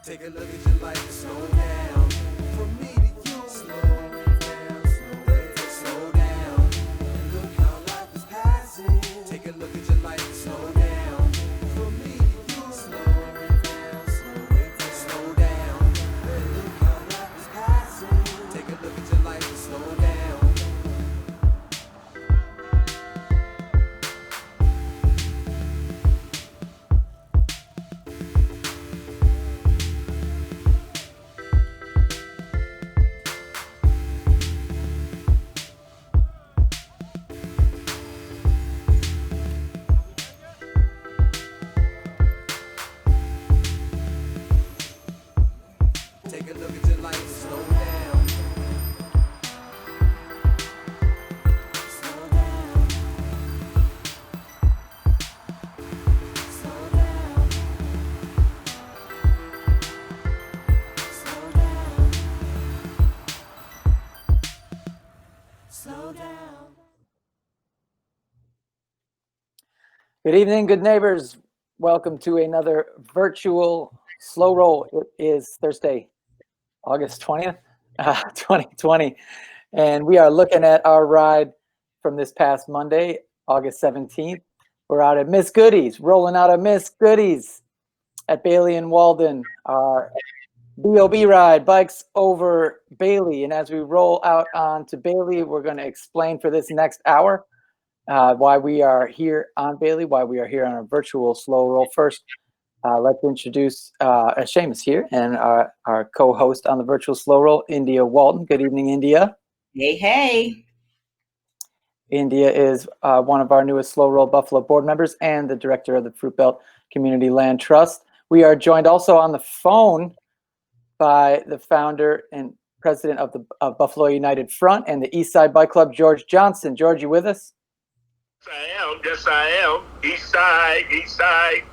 Take a look at your life and slow down. From me to you, slow it down, slow down. And look how life is passing. Take a look at your life and slow down. From me to you, slow it down, slow down. And look how life is passing. Take a look at your life and slow down. Take a look at your life and slow down. Slow down. Slow down. Slow down. Slow down. Good evening, good neighbors. Welcome to another virtual slow roll. It is Thursday, August 20th, 2020. And we are looking at our ride from this past Monday, August 17th. We're out at Miss Goodies, rolling out of Miss Goodies at Bailey and Walden. Our BOB ride, bikes over Bailey. And as we roll out onto Bailey, we're going to explain for this next hour why we are here on Bailey, why we are here on a virtual slow roll. First, let's introduce Seamus here and our co-host on the virtual slow roll, India Walton. Good evening, India. Hey. India is one of our newest slow roll Buffalo board members and the director of the Fruit Belt Community Land Trust. We are joined also on the phone by the founder and president of Buffalo United Front and the East Side Bike Club, George Johnson. George, you with us? Yes, I am. East side.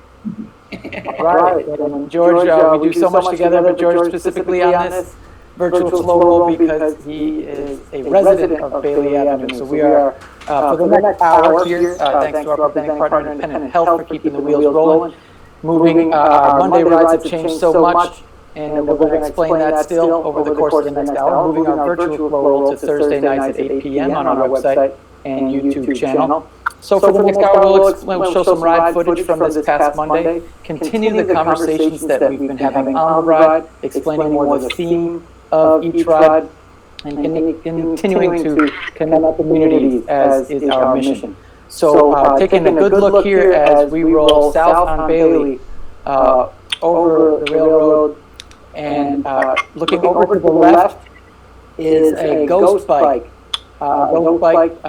All right. And George, we do so much together, but George specifically on this virtual slow roll because he is a resident of Bailey Avenue. So we are, for the next hour here, thanks to our presenting partner, Independent Health, for keeping the wheels rolling. Moving, our Monday rides have changed so much, and we're going to explain that still over the course of the next hour. Moving our virtual slow roll to Thursday nights at 8 p.m. on our website and YouTube channel. So for the next hour, we'll show some ride footage from this past Monday, continue the conversations that we've been having on the ride, explaining more the theme of each ride, and continuing to connect communities as is our mission. So taking a good look here as we roll south on Bailey, over the railroad, and looking over to the left is a ghost bike. Ghost bike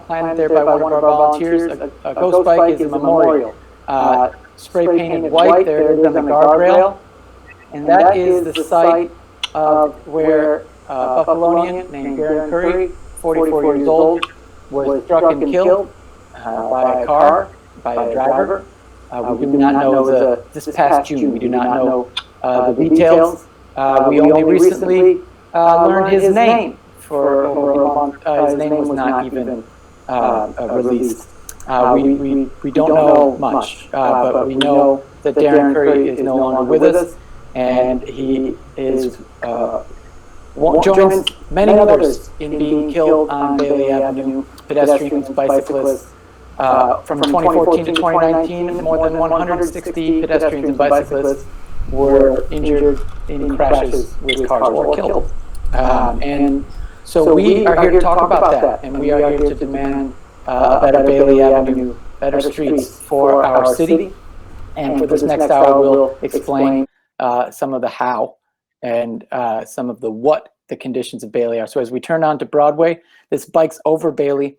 planted there by one of our volunteers. A ghost bike is a memorial. Spray painted white there it is on the guardrail. And that is the site of where a Buffalonian named Darren Curry, 44 years old, was struck and killed by a car, by a driver. We do not know this past June. We do not know the details. We only recently learned his name. For over a month, his name was not even released. We don't know much, but we know that Darren Curry is no longer with us, and he is joins many others in being killed on Bailey Avenue, pedestrians, bicyclists. From 2014 to 2019, more than 160 pedestrians and bicyclists were injured in crashes with cars or killed. And so we are here to talk about that, and we are here to demand a better Bailey Avenue, better streets for our city. And for this next hour, we'll explain some of the how and some of the what the conditions of Bailey are. So as we turn on to Broadway, this Bikes Over Bailey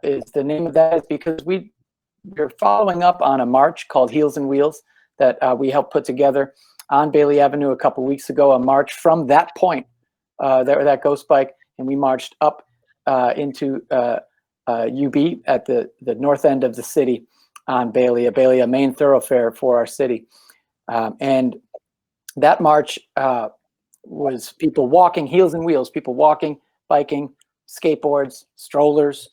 is the name of that is because we're following up on a march called Heels and Wheels that we helped put together on Bailey Avenue a couple weeks ago, a march from that point. That ghost bike, and we marched up into UB at the north end of the city on Bailey, a main thoroughfare for our city. And that march was people walking, heels and wheels, people walking, biking, skateboards, strollers.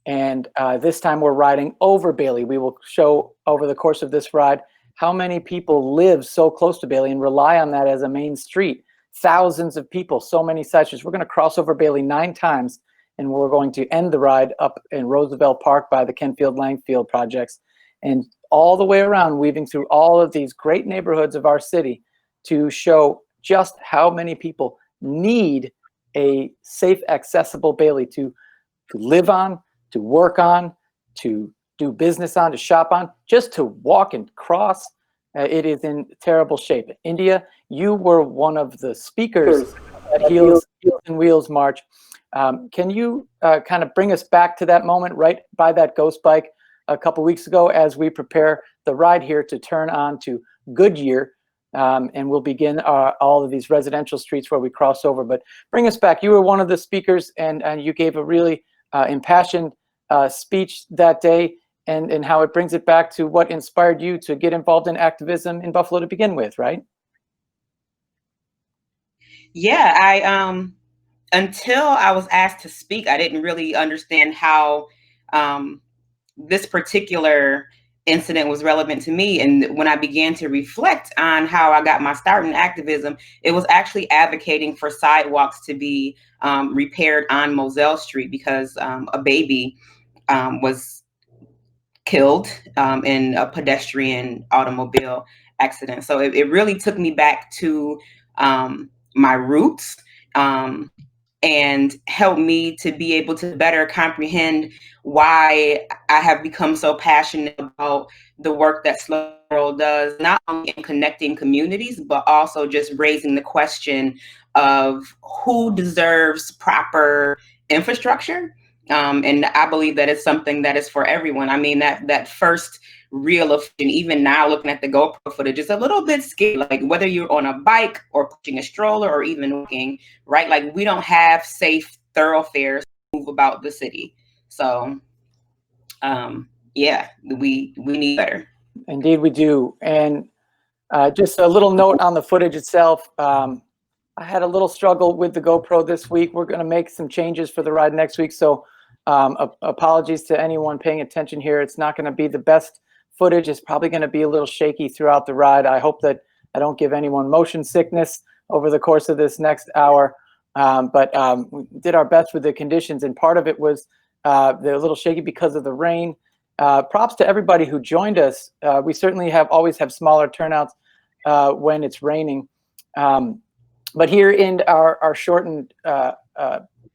And this time we're riding over Bailey. We will show over the course of this ride how many people live so close to Bailey and rely on that as a main street. Thousands of people, so many cyclists. We're going to cross over Bailey 9 times, and we're going to end the ride up in Roosevelt Park by the Kenfield-Langfield projects, and all the way around, weaving through all of these great neighborhoods of our city to show just how many people need a safe, accessible Bailey to live on, to work on, to do business on, to shop on, just to walk and cross. It is in terrible shape. India, you were one of the speakers at Heels and Wheels March. Can you kind of bring us back to that moment right by that ghost bike a couple weeks ago as we prepare the ride here to turn on to Goodyear, and we'll begin all of these residential streets where we cross over. But bring us back. You were one of the speakers, and you gave a really impassioned speech that day, and how it brings it back to what inspired you to get involved in activism in Buffalo to begin with, right? Yeah, until I was asked to speak, I didn't really understand how this particular incident was relevant to me. And when I began to reflect on how I got my start in activism, it was actually advocating for sidewalks to be repaired on Moselle Street because a baby was killed in a pedestrian automobile accident. So it really took me back to my roots and helped me to be able to better comprehend why I have become so passionate about the work that Slow Roll does, not only in connecting communities, but also just raising the question of who deserves proper infrastructure. And I believe that it's something that is for everyone. I mean, that first reel of, and even now looking at the GoPro footage, is a little bit scary, like whether you're on a bike or pushing a stroller or even walking, right? Like we don't have safe thoroughfares to move about the city. So yeah, we need better. Indeed we do. And just a little note on the footage itself. I had a little struggle with the GoPro this week. We're going to make some changes for the ride next week. So apologies to anyone paying attention here. It's not going to be the best footage. It's probably going to be a little shaky throughout the ride. I hope that I don't give anyone motion sickness over the course of this next hour. But we did our best with the conditions, and part of it was they're a little shaky because of the rain. Props to everybody who joined us. We certainly always have smaller turnouts when it's raining. But here in our shortened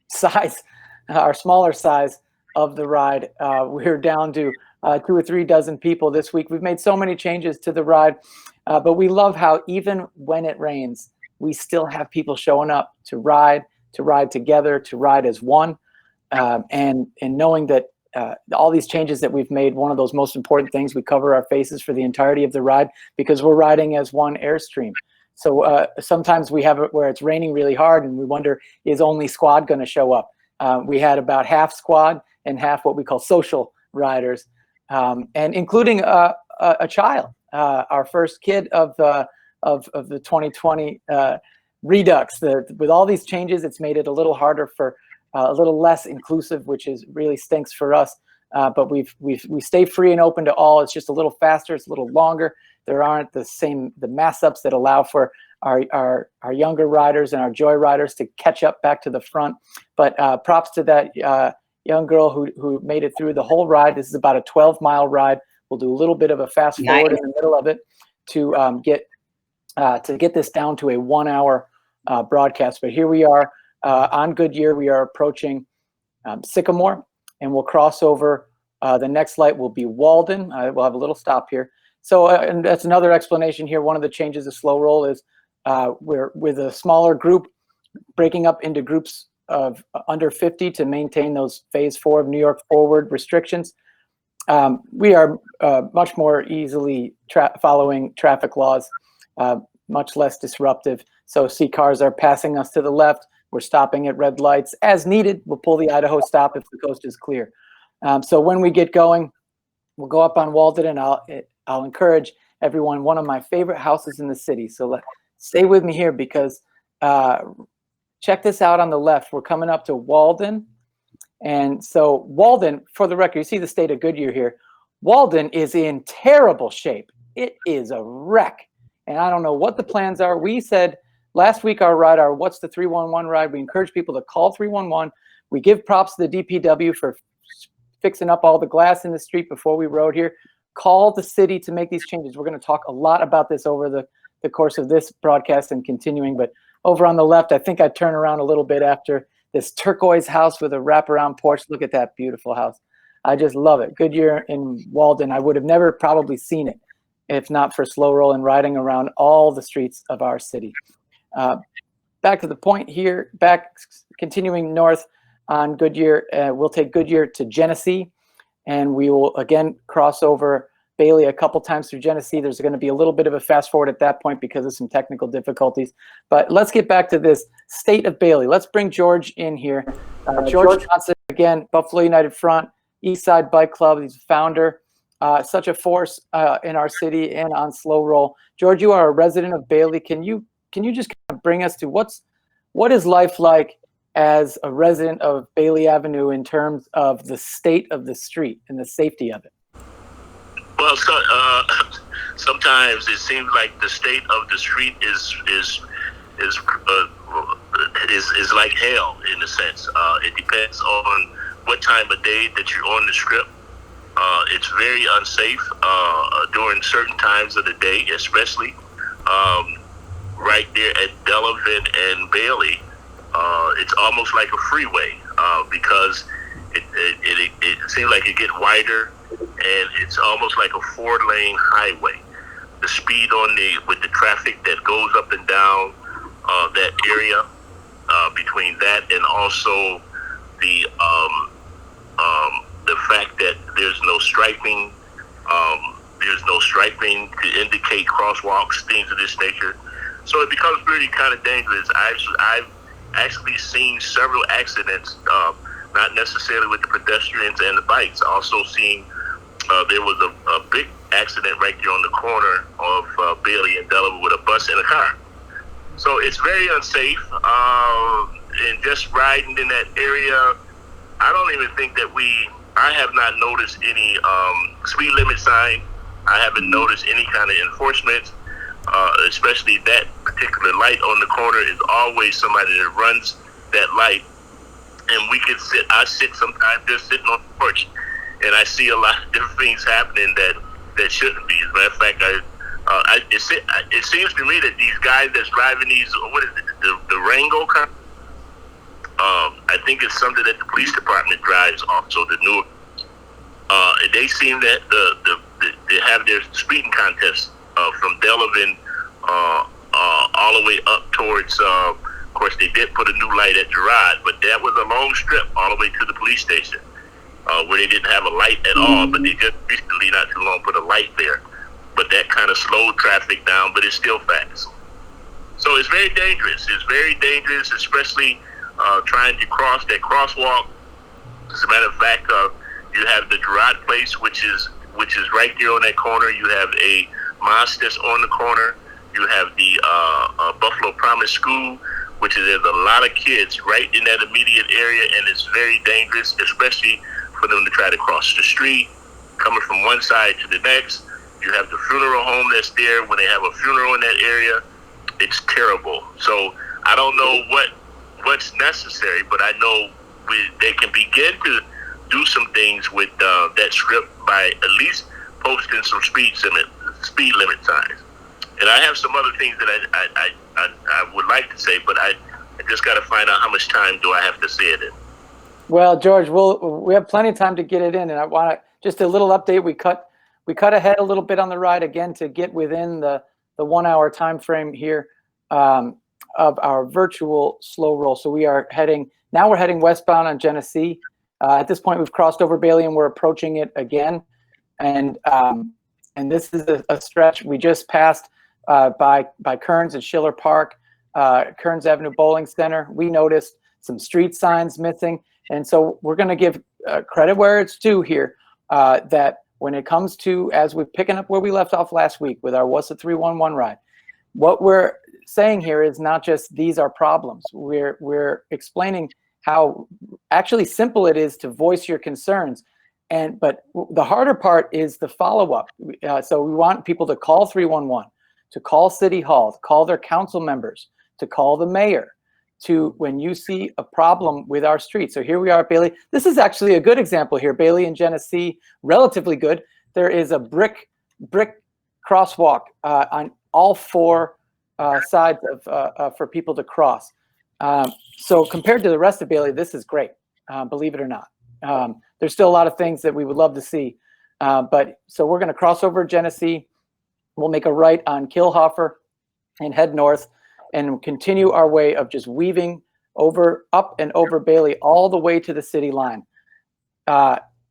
size, our smaller size of the ride, we're down to 2 or 3 dozen people this week. We've made so many changes to the ride, but we love how even when it rains, we still have people showing up to ride together, to ride as one, and knowing that all these changes that we've made, one of those most important things, we cover our faces for the entirety of the ride because we're riding as one Airstream. So sometimes we have it where it's raining really hard and we wonder, is only squad going to show up? We had about half squad and half what we call social riders, and including a child, our first kid of the 2020 Redux. With all these changes, it's made it a little harder for a little less inclusive, which is really stinks for us. But we stay free and open to all. It's just a little faster. It's a little longer. There aren't the mass ups that allow for our younger riders and our joy riders to catch up back to the front. But props to that young girl who made it through the whole ride. This is about a 12-mile ride. We'll do a little bit of a fast forward in the middle of it to get this down to a 1-hour broadcast. But here we are on Goodyear. We are approaching Sycamore, and we'll cross over. The next light will be Walden. We'll have a little stop here. So, and that's another explanation here. One of the changes of Slow Roll is we're with a smaller group, breaking up into groups of under 50 to maintain those phase 4 of New York Forward restrictions. We are much more easily following traffic laws, much less disruptive. So see cars are passing us to the left. We're stopping at red lights as needed. We'll pull the Idaho stop if the coast is clear. So when we get going, we'll go up on Walden, and I'll encourage everyone, one of my favorite houses in the city. So stay with me here because check this out on the left. We're coming up to Walden. And so Walden, for the record, you see the state of Goodyear here. Walden is in terrible shape. it is a wreck. And I don't know what the plans are. We said last week our What's the 311 ride, we encourage people to call 311. We give props to the DPW for fixing up all the glass in the street before we rode here. Call the city to make these changes. We're going to talk a lot about this over the course of this broadcast and continuing. But over on the left, I think I turn around a little bit after this turquoise house with a wraparound porch. Look at that beautiful house. I just love it. Goodyear in Walden. I would have never probably seen it if not for slow roll and riding around all the streets of our city. Back to the point here, continuing north on Goodyear, we'll take Goodyear to Genesee, and we will again cross over Bailey a couple times through Genesee. There's going to be a little bit of a fast forward at that point because of some technical difficulties. But let's get back to this state of Bailey. Let's bring George in here. George Johnson, again, Buffalo United Front, East Side Bike Club. He's founder. Such a force in our city and on slow roll. George, you are a resident of Bailey. Can you just kind of bring us to what is life like as a resident of Bailey Avenue in terms of the state of the street and the safety of it? Well, sometimes it seems like the state of the street is like hell in a sense. It depends on what time of day that you're on the strip. It's very unsafe during certain times of the day, especially right there at Delavan and Bailey. It's almost like a freeway because it seems like it gets wider, and it's almost like a 4-lane highway. The speed with the traffic that goes up and down that area between that and also the fact that there's no striping to indicate crosswalks, things of this nature. So it becomes really kind of dangerous. I've actually seen several accidents, not necessarily with the pedestrians and the bikes. Also seen there was a big accident right there on the corner of Bailey and Delaware with a bus and a car. So it's very unsafe. And just riding in that area, I don't even think that I have not noticed any speed limit sign. I haven't noticed any kind of enforcement, especially that particular light on the corner is always somebody that runs that light. And I sit sometimes just sitting on the porch, and I see a lot of different things happening that shouldn't be. As a matter of fact, it seems to me that these guys that's driving these, what is it, the Rango car? I think it's something that the police department drives also, the newer. They seem that they have their speeding contest from Delavan all the way up towards, of course, they did put a new light at Girard, but that was a long strip all the way to the police station where they didn't have a light at all, but they just recently, not too long, put a light there. But that kind of slowed traffic down, but it's still fast. So it's very dangerous. It's very dangerous, especially trying to cross that crosswalk. As a matter of fact, you have the Girard place, which is right there on that corner. You have a mosque that's on the corner. You have the Buffalo Promise School, which is, there's a lot of kids right in that immediate area, and it's very dangerous, especially for them to try to cross the street, coming from one side to the next. You have the funeral home that's there. When they have a funeral in that area, it's terrible. So I don't know what's necessary, but I know they can begin to do some things with that strip by at least posting some speed limit signs. And I have some other things that I would like to say, but I just got to find out how much time do I have to say it in. Well, George, we have plenty of time to get it in, and I want to just a little update. We cut ahead a little bit on the ride again to get within the 1 hour time frame here of our virtual slow roll. So we're heading westbound on Genesee. At this point, we've crossed over Bailey and we're approaching it again. And this is a stretch we just passed by Kearns and Schiller Park, Kearns Avenue Bowling Center. We noticed some street signs missing. And so we're going to give credit where it's due here, that when it comes to, as we're picking up where we left off last week with our What's the 311 ride, what we're saying here is not just these are problems. We're explaining how actually simple it is to voice your concerns. But the harder part is the follow-up. So we want people to call 311, to call City Hall, to call their council members, to call the mayor, to when you see a problem with our streets. So here we are at Bailey. This is actually a good example here. Bailey and Genesee, relatively good. There is a brick crosswalk on all four sides of for people to cross. So compared to the rest of Bailey, this is great, believe it or not. There's still a lot of things that we would love to see. But so we're going to cross over Genesee. We'll make a right on Kilhofer and head north and continue our way of just weaving up and over Bailey all the way to the city line.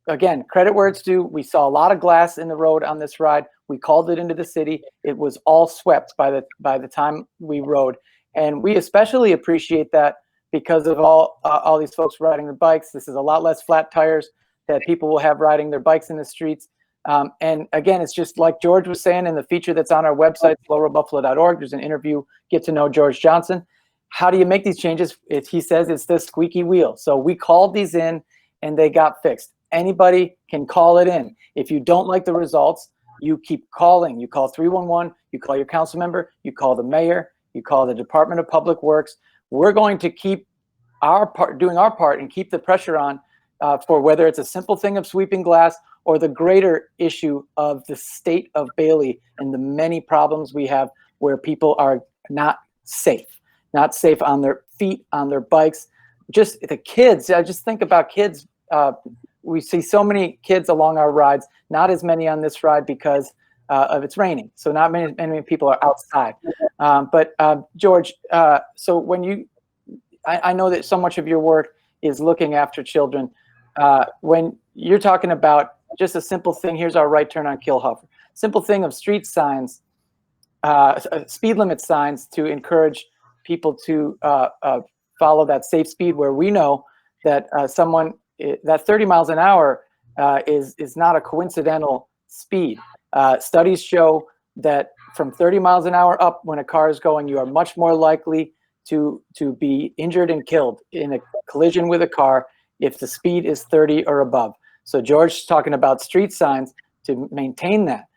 Again, credit where it's due. We saw a lot of glass in the road on this ride. We called it into the city. It was all swept by the time we rode. And we especially appreciate that because of all these folks riding the bikes. This is a lot less flat tires that people will have riding their bikes in the streets. And again, it's just like George was saying in the feature that's on our website, slowroadbuffalo.org. There's an interview, get to know George Johnson. How do you make these changes? He says it's the squeaky wheel. So we called these in and they got fixed. Anybody can call it in. If you don't like the results, you keep calling. You call 311, you call your council member, you call the mayor, you call the Department of Public Works. We're going to keep doing our part and keep the pressure on for whether it's a simple thing of sweeping glass or the greater issue of the state of Bailey and the many problems we have where people are not safe on their feet, on their bikes. Just the kids, I just think about kids. We see so many kids along our rides, not as many on this ride because of it's raining. So not many people are outside. But George, so when I know that so much of your work is looking after children. When you're talking about just a simple thing, here's our right turn on Kilhofer. Simple thing of street signs, speed limit signs to encourage people to follow that safe speed where we know that that 30 miles an hour is not a coincidental speed. Studies show that from 30 miles an hour up when a car is going, you are much more likely to be injured and killed in a collision with a car if the speed is 30 or above. So George's talking about street signs to maintain that,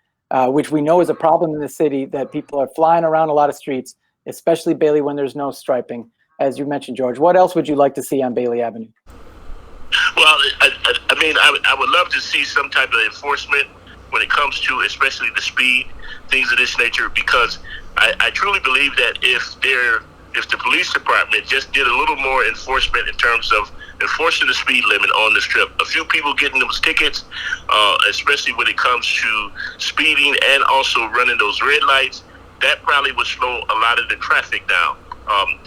which we know is a problem in the city, that people are flying around a lot of streets, especially Bailey when there's no striping, as you mentioned, George. What else would you like to see on Bailey Avenue? Well, I would love to see some type of enforcement when it comes to especially the speed, things of this nature, because I truly believe that if the police department just did a little more enforcement in terms of enforcing the speed limit on the strip, a few people getting those tickets, especially when it comes to speeding and also running those red lights, that probably would slow a lot of the traffic down. And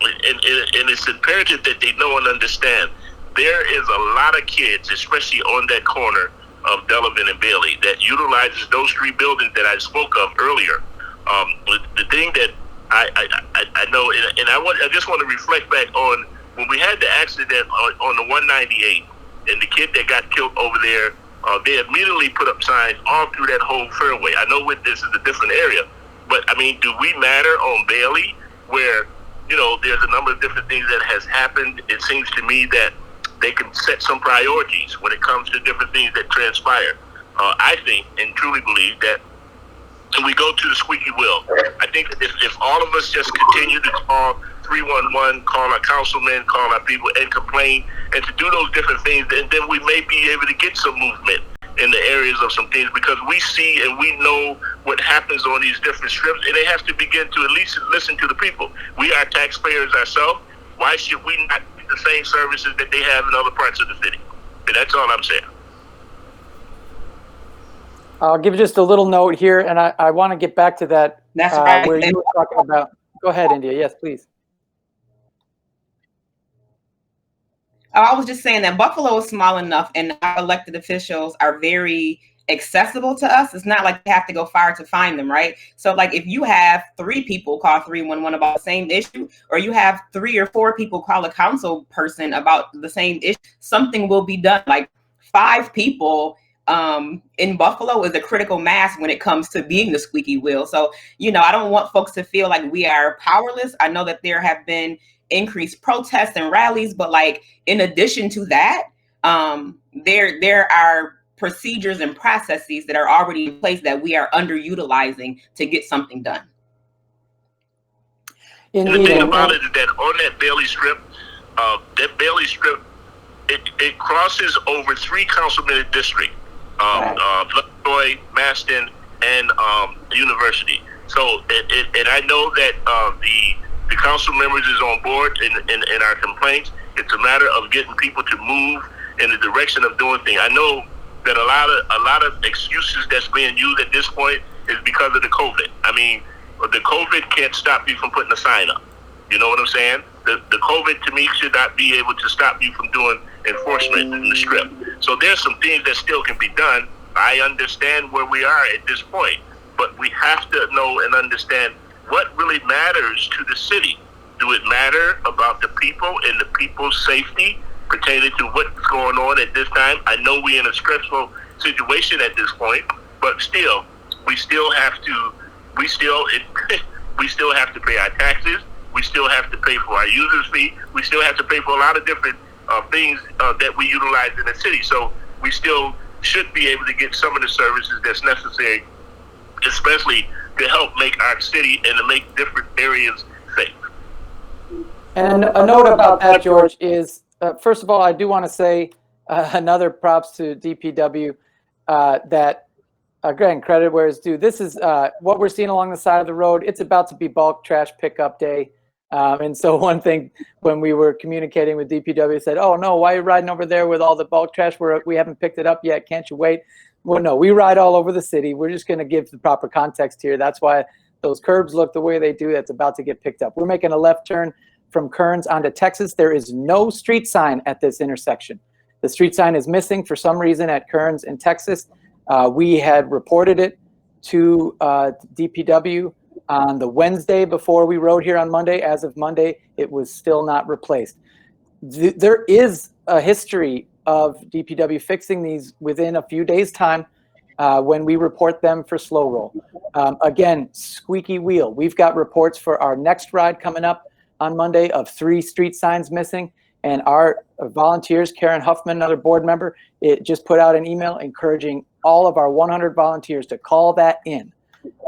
it's imperative that they know and understand there is a lot of kids, especially on that corner of Delavan and Bailey, that utilizes those three buildings that I spoke of earlier. The thing that I know, and I just want to reflect back on when we had the accident on the 198 and the kid that got killed over there. They immediately put up signs all through that whole fairway. I know this is a different area, but I mean, do we matter on Bailey where, there's a number of different things that has happened? It seems to me that they can set some priorities when it comes to different things that transpire. I think and truly believe that when we go to the squeaky wheel, I think that if all of us just continue to call 311, call our councilmen, call our people and complain and to do those different things, and then we may be able to get some movement in the areas of some things, because we see and we know what happens on these different strips, and they have to begin to at least listen to the people. We are taxpayers ourselves. Why should we not get the same services that they have in other parts of the city? And that's all I'm saying. I'll give just a little note here, and I want to get back to that. That's right. Where you were talking about. Go ahead, India. Yes, please. I was just saying that Buffalo is small enough and our elected officials are very accessible to us. It's not like you have to go far to find them, right? So like if you have 3 people call 311 about the same issue, or you have 3 or 4 people call a council person about the same issue, something will be done. Like 5 people in Buffalo is a critical mass when it comes to being the squeaky wheel. So, I don't want folks to feel like we are powerless. I know that there have been increased protests and rallies, but like in addition to that, there are procedures and processes that are already in place that we are underutilizing to get something done. And the thing about it is that on that Bailey Strip, it crosses over 3 councilman districts, Lovejoy, Maston, and University. So, and I know that the council members is on board in our complaints. It's a matter of getting people to move in the direction of doing things. I know that a lot of excuses that's being used at this point is because of the COVID. I mean, the COVID can't stop you from putting a sign up. You know what I'm saying? The COVID to me should not be able to stop you from doing enforcement in the Strip. So there's some things that still can be done. I understand where we are at this point, but we have to know and understand what really matters to the city. Do it matter about the people and the people's safety pertaining to what's going on at this time? I know we're in a stressful situation at this point, but still, we still have to pay our taxes. We still have to pay for our users fee. We still have to pay for a lot of different things that we utilize in the city. So we still should be able to get some of the services that's necessary, especially to help make our city and to make different areas safe. And a note about that, George, is first of all, I do want to say another props to DPW that, again, credit where it's due. This is what we're seeing along the side of the road. It's about to be bulk trash pickup day. And so one thing, when we were communicating with DPW, said, oh, no, why are you riding over there with all the bulk trash? We haven't picked it up yet. Can't you wait? Well, no, we ride all over the city. We're just going to give the proper context here. That's why those curbs look the way they do. That's about to get picked up. We're making a left turn from Kearns onto Texas. There is no street sign at this intersection. The street sign is missing for some reason at Kearns in Texas. We had reported it to DPW on the Wednesday before we rode here on Monday. As of Monday, it was still not replaced. There is a history of DPW fixing these within a few days' time when we report them for slow roll. Again, squeaky wheel. We've got reports for our next ride coming up on Monday of 3 street signs missing. And our volunteers, Karen Huffman, another board member, it just put out an email encouraging all of our 100 volunteers to call that in,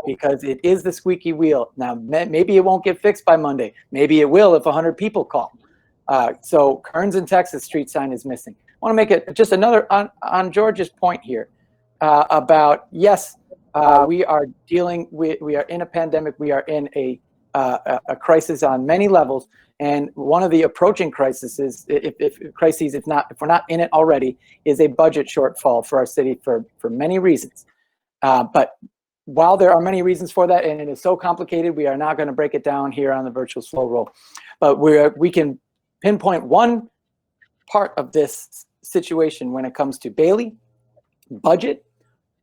because it is the squeaky wheel. Now, maybe it won't get fixed by Monday. Maybe it will if 100 people call. So Kearns in Texas street sign is missing. I want to make it just another on George's point here about, yes, we are in a pandemic. We are in a crisis on many levels. And one of the approaching crises, if we're not in it already, is a budget shortfall for our city for many reasons. But while there are many reasons for that, and it is so complicated, we are not going to break it down here on the virtual slow roll. But we can pinpoint one part of this situation when it comes to Bailey, budget,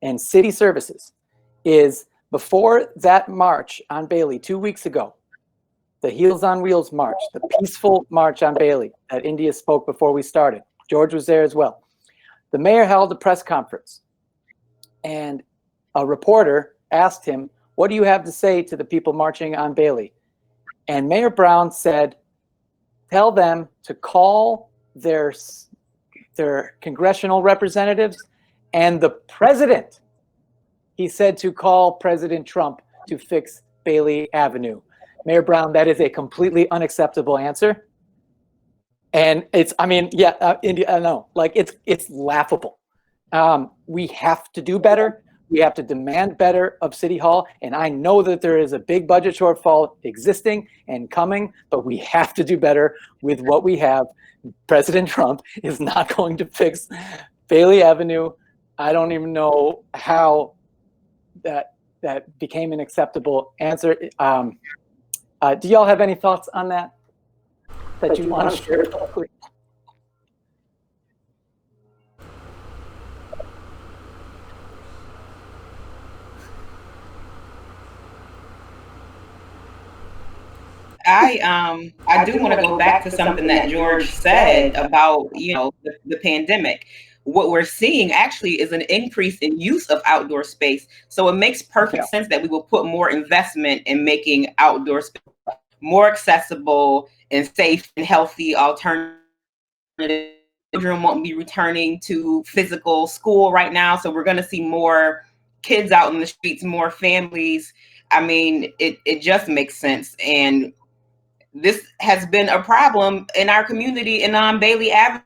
and city services is before that march on Bailey 2 weeks ago, the Heels on Wheels march, the peaceful march on Bailey that India spoke before we started. George was there as well. The mayor held a press conference, and a reporter asked him, what do you have to say to the people marching on Bailey? And Mayor Brown said, tell them to call their congressional representatives and the president. He said to call President Trump to fix Bailey Avenue. Mayor Brown, that is a completely unacceptable answer. And it's, I mean, yeah, India, I know, like it's laughable. We have to do better. We have to demand better of City Hall. And I know that there is a big budget shortfall existing and coming, but we have to do better with what we have. President Trump is not going to fix Bailey Avenue. I don't even know how that became an acceptable answer. Do y'all have any thoughts on that you want to share publicly? I do want to go back to something that George said about, the pandemic. What we're seeing actually is an increase in use of outdoor space. So it makes perfect sense that we will put more investment in making outdoor space more accessible and safe and healthy alternative children won't be returning to physical school right now. So we're going to see more kids out in the streets, more families. I mean, it just makes sense. And this has been a problem in our community and on Bailey Avenue.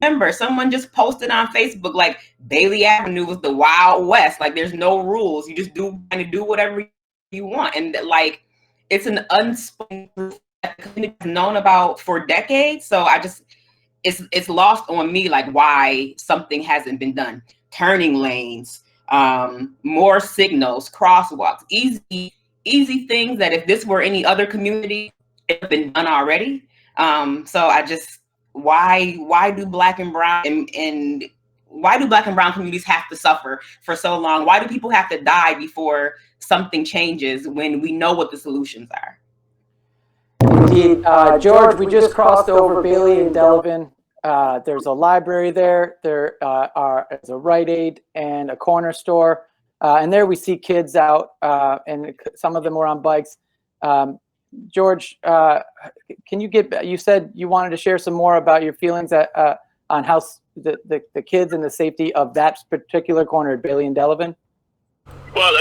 Remember, someone just posted on Facebook, like, Bailey Avenue was the Wild West. Like, there's no rules. You just do whatever you want. And like, it's an unspoken truth that the community has known about for decades. So it's lost on me, like, why something hasn't been done. Turning lanes, more signals, crosswalks, easy things that if this were any other community, it would have been done already. So I just, why do Black and brown and why do Black and brown communities have to suffer for so long? Why do people have to die before something changes when we know what the solutions are? Indeed. George, we just crossed over Bailey and Delavan. There's a library there. There's a Rite Aid and a corner store. And there we see kids out, and some of them were on bikes. George, can you said you wanted to share some more about your feelings on how the kids and the safety of that particular corner at Bailey and Delavan? Well,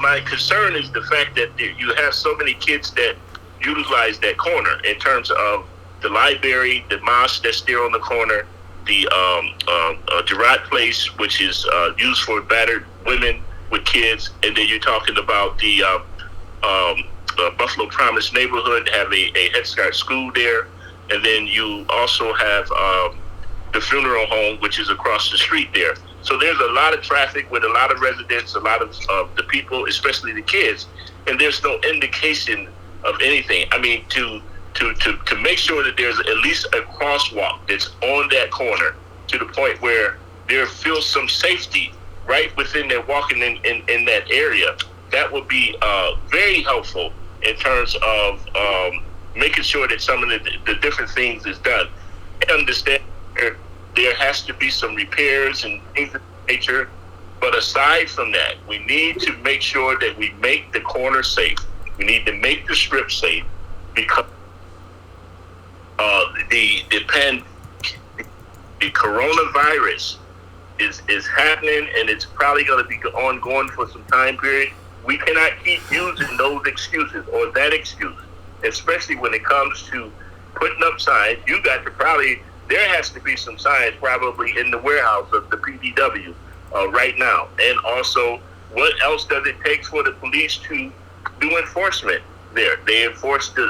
my concern is the fact that you have so many kids that utilize that corner in terms of the library, the mosque that's there on the corner, the Gerard Place, which is used for battered women with kids, and then you're talking about the Buffalo Promise neighborhood, have a Head Start school there, and then you also have the funeral home, which is across the street there. So there's a lot of traffic with a lot of residents, a lot of the people, especially the kids, and there's no indication of anything. I mean, to make sure that there's at least a crosswalk that's on that corner to the point where there feels some safety right within their walking in that area, that would be very helpful in terms of making sure that some of the different things is done. I understand there has to be some repairs and things of that nature, but aside from that, we need to make sure that we make the corner safe. We need to make the strip safe, because the coronavirus is happening, and it's probably going to be ongoing for some time period. We cannot keep using those excuses or that excuse, especially when it comes to putting up signs. There has to be some signs probably in the warehouse of the PDW right now. And also, what else does it take for the police to do enforcement there? They enforce the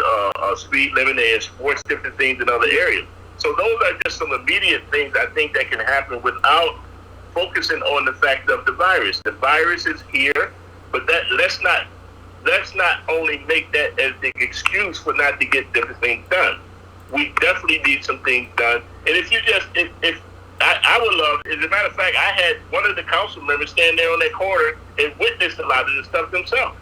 speed limit, they enforce different things in other areas. So those are just some immediate things I think that can happen without focusing on the fact of the virus. The virus is here, but let's not only make that as the excuse for not to get different things done. We definitely need some things done. And if I would love, as a matter of fact, I had one of the council members stand there on that corner and witnessed a lot of this stuff himself.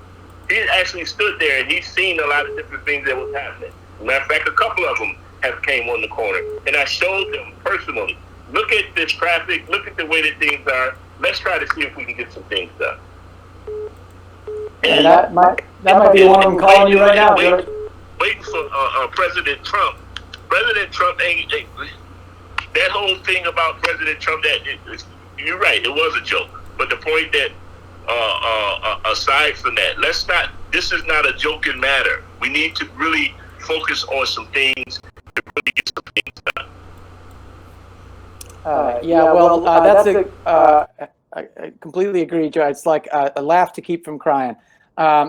He actually stood there and he's seen a lot of different things that was happening. As a matter of fact, a couple of them have came on the corner. And I showed them personally, look at this traffic, look at the way that things are. Let's try to see if we can get some things done. And that might be one of them calling you right now, George. Waiting for President Trump. President Trump ain't that whole thing about President Trump. You're right, it was a joke. But the point that aside from that, this is not a joking matter. We need to really focus on some things to really get some things done. I completely agree, Joe. It's like a laugh to keep from crying.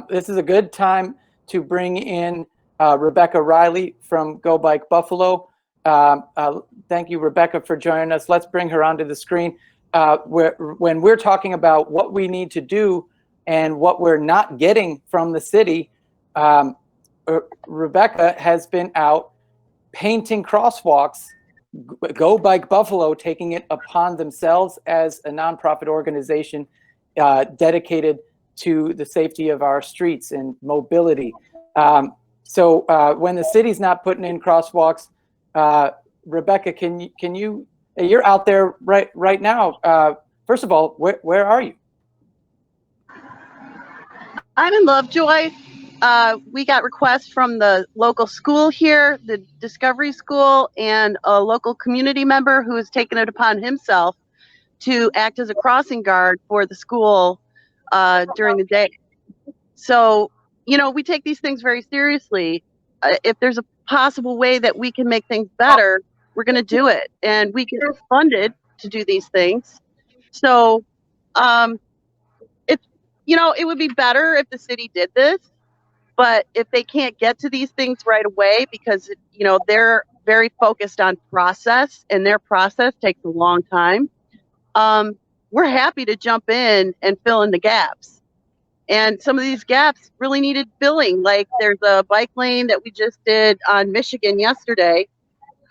This is a good time to bring in Rebecca Riley from Go Bike Buffalo. Thank you, Rebecca, for joining us. Let's bring her onto the screen. When we're talking about what we need to do and what we're not getting from the city, Rebecca has been out painting crosswalks. Go Bike Buffalo taking it upon themselves as a nonprofit organization dedicated to the safety of our streets and mobility. So when the city's not putting in crosswalks, Rebecca, can you? You're out there right now. First of all, where are you? I'm in Lovejoy. we got requests from the local school here, the Discovery School, and a local community member who has taken it upon himself to act as a crossing guard for the school during the day. So, we take these things very seriously. If there's a possible way that we can make things better, we're going to do it. And we get funded to do these things. So, it's, it would be better if the city did this. But if they can't get to these things right away because, they're very focused on process and their process takes a long time, we're happy to jump in and fill in the gaps. And some of these gaps really needed filling. Like there's a bike lane that we just did on Michigan yesterday.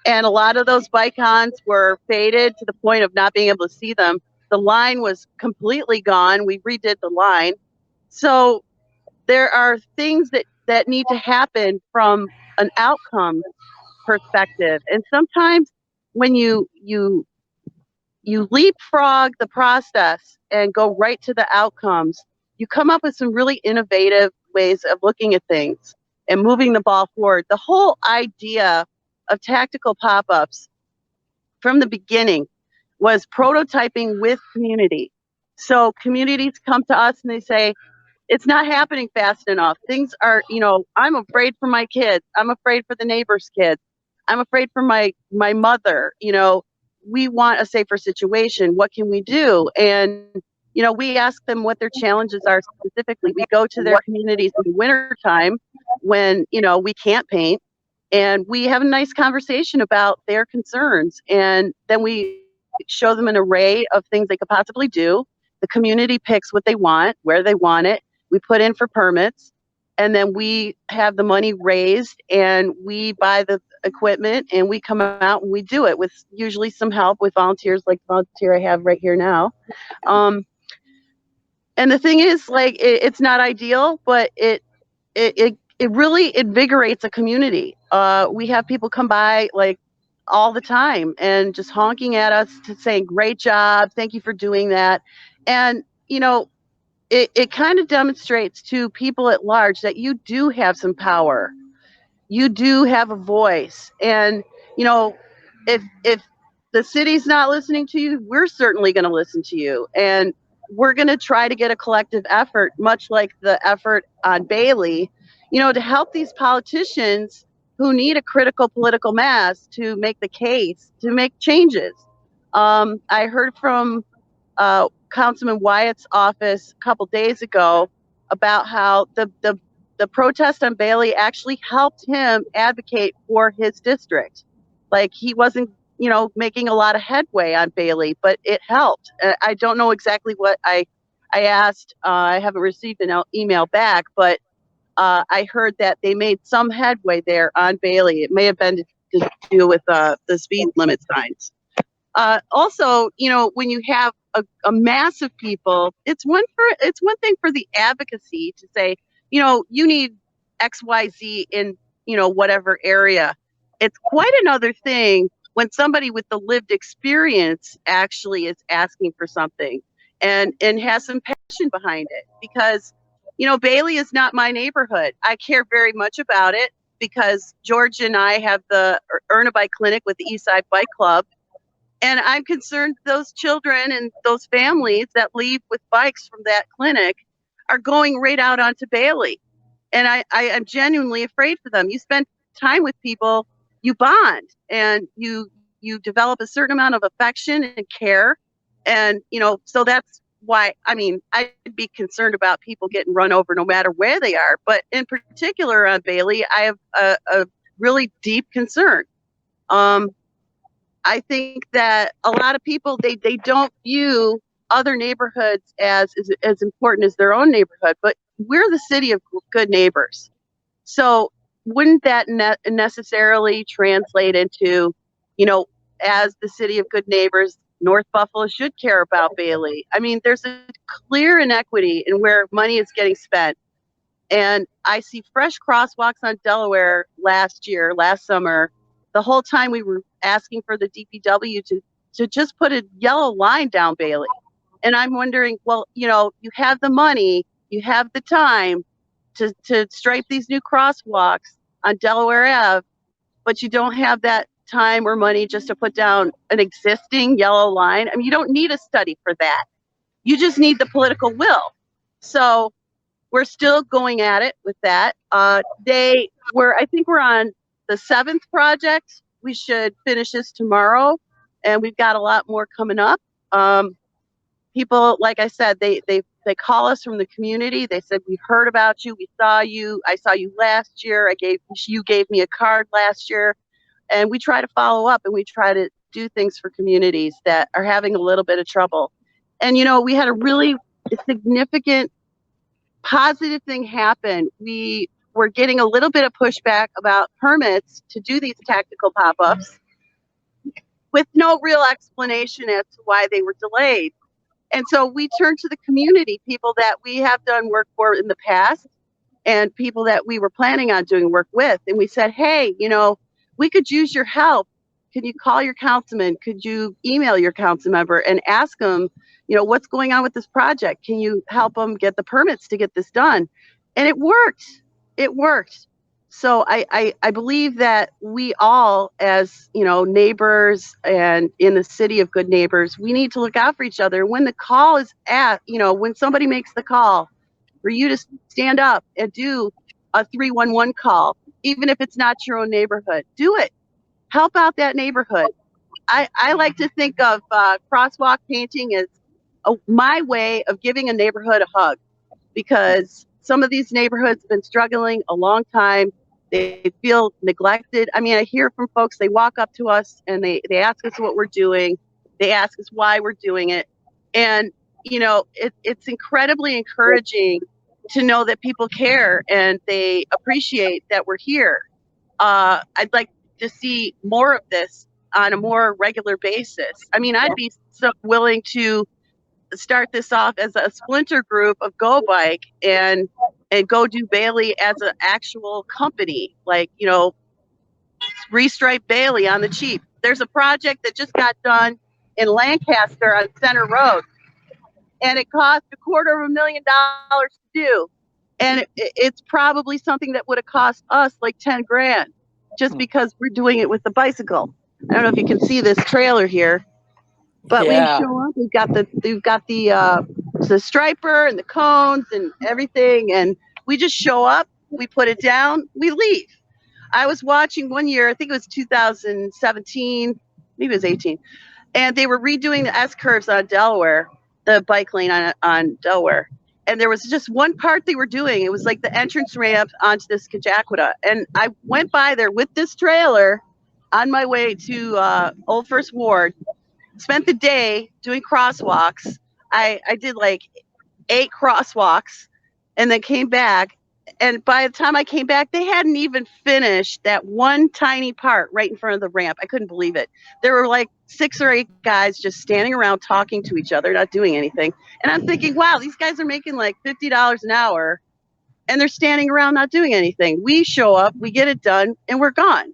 And a lot of those bike cons were faded to the point of not being able to see them. The line was completely gone. We redid the line. So there are things that need to happen from an outcome perspective. And sometimes when you leapfrog the process and go right to the outcomes, you come up with some really innovative ways of looking at things and moving the ball forward. The whole idea of tactical pop-ups from the beginning was prototyping with community. So communities come to us and they say, it's not happening fast enough. Things are, I'm afraid for my kids. I'm afraid for the neighbor's kids. I'm afraid for my mother. We want a safer situation. What can we do? And, we ask them what their challenges are specifically. We go to their communities in the wintertime when, we can't paint, and we have a nice conversation about their concerns. And then we show them an array of things they could possibly do. The community picks what they want, where they want it. We put in for permits, and then we have the money raised and we buy the equipment and we come out and we do it with usually some help with volunteers, like the volunteer I have right here now. And the thing is, like, it's not ideal, but it really invigorates a community. We have people come by like all the time and just honking at us to saying, great job, thank you for doing that. And, it kind of demonstrates to people at large that you do have some power. You do have a voice. And, if the city's not listening to you, we're certainly going to listen to you. And we're going to try to get a collective effort, much like the effort on Bailey, to help these politicians who need a critical political mass to make the case, to make changes. I heard from Councilman Wyatt's office a couple days ago about how the protest on Bailey actually helped him advocate for his district. Like he wasn't, making a lot of headway on Bailey, but it helped. I don't know exactly what I asked. I haven't received an email back, but I heard that they made some headway there on Bailey. It may have been to do with the speed limit signs. Also, when you have a mass of people, it's one thing for the advocacy to say, you need XYZ in, whatever area. It's quite another thing when somebody with the lived experience actually is asking for something and has some passion behind it. Because, Bailey is not my neighborhood. I care very much about it because George and I have the Earn a Bike Clinic with the Eastside Bike Club. And I'm concerned those children and those families that leave with bikes from that clinic are going right out onto Bailey. And I am genuinely afraid for them. You spend time with people, you bond, and you develop a certain amount of affection and care. And, so that's why, I'd be concerned about people getting run over no matter where they are. But in particular on Bailey, I have a really deep concern. I think that a lot of people, they don't view other neighborhoods as important as their own neighborhood, but we're the city of good neighbors. So wouldn't that necessarily translate into, as the city of good neighbors, North Buffalo should care about Bailey? There's a clear inequity in where money is getting spent. And I see fresh crosswalks on Delaware last summer. The whole time we were asking for the DPW to just put a yellow line down Bailey. And I'm wondering, well, you have the money, you have the time. to stripe these new crosswalks on Delaware Ave, but you don't have that time or money just to put down an existing yellow line. I mean, you don't need a study for that. You just need the political will. So we're still going at it with that. I think we're on the 7th project. We should finish this tomorrow, and we've got a lot more coming up. People, like I said, they call us from the community. They said, we heard about you, we saw you, I saw you last year, you gave me a card last year. And we try to follow up, and we try to do things for communities that are having a little bit of trouble. And, you know, we had a really significant positive thing happen. We were getting a little bit of pushback about permits to do these tactical pop-ups with no real explanation as to why they were delayed. And so we turned to the community, people that we have done work for in the past and people that we were planning on doing work with. And we said, hey, you know, we could use your help. Can you call your councilman? Could you email your council member and ask them, you know, what's going on with this project? Can you help them get the permits to get this done? And it worked. It worked. So I believe that we all, as, you know, neighbors and in the city of good neighbors, we need to look out for each other. When the call is when somebody makes the call, for you to stand up and do a 311 call, even if it's not your own neighborhood, do it. Help out that neighborhood. I like to think of crosswalk painting as my way of giving a neighborhood a hug, because some of these neighborhoods have been struggling a long time. They feel neglected. I mean, I hear from folks, they walk up to us and they ask us what we're doing. They ask us why we're doing it. And, you know, it's incredibly encouraging to know that people care and they appreciate that we're here. I'd like to see more of this on a more regular basis. I mean, I'd be so willing to start this off as a splinter group of Go Bike and Go Do Bailey as an actual company, like, you know, restripe Bailey on the cheap. There's a project that just got done in Lancaster on Center Road, and it cost $250,000 to do. And it's probably something that would have cost us like 10 grand just because we're doing it with the bicycle. I don't know if you can see this trailer here, but we show up. We've got the striper and the cones and everything, and we just show up. We put it down. We leave. I was watching one year. I think it was 2017, maybe it was 18, and they were redoing the S curves on Delaware, the bike lane on Delaware. And there was just one part they were doing. It was like the entrance ramp onto this Cajaquada. And I went by there with this trailer on my way to Old First Ward, spent the day doing crosswalks. I did like 8 crosswalks and then came back. And by the time I came back, they hadn't even finished that one tiny part right in front of the ramp. I couldn't believe it. There were like 6 or 8 guys just standing around talking to each other, not doing anything. And I'm thinking, wow, these guys are making like $50 an hour and they're standing around not doing anything. We show up, we get it done, and we're gone.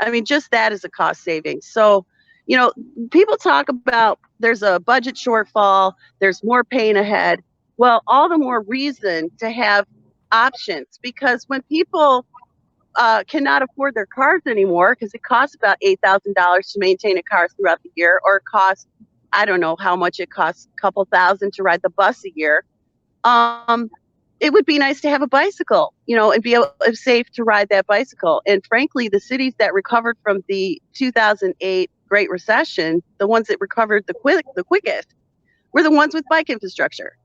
I mean, just that is a cost saving. So, you know, people talk about there's a budget shortfall, there's more pain ahead. Well, all the more reason to have options, because when people cannot afford their cars anymore, because it costs about $8,000 to maintain a car throughout the year, or it costs, I don't know how much it costs, a couple thousand to ride the bus a year. It would be nice to have a bicycle, you know, and be safe to ride that bicycle. And frankly, the cities that recovered from the 2008 Great Recession, the ones that recovered the quickest, were the ones with bike infrastructure.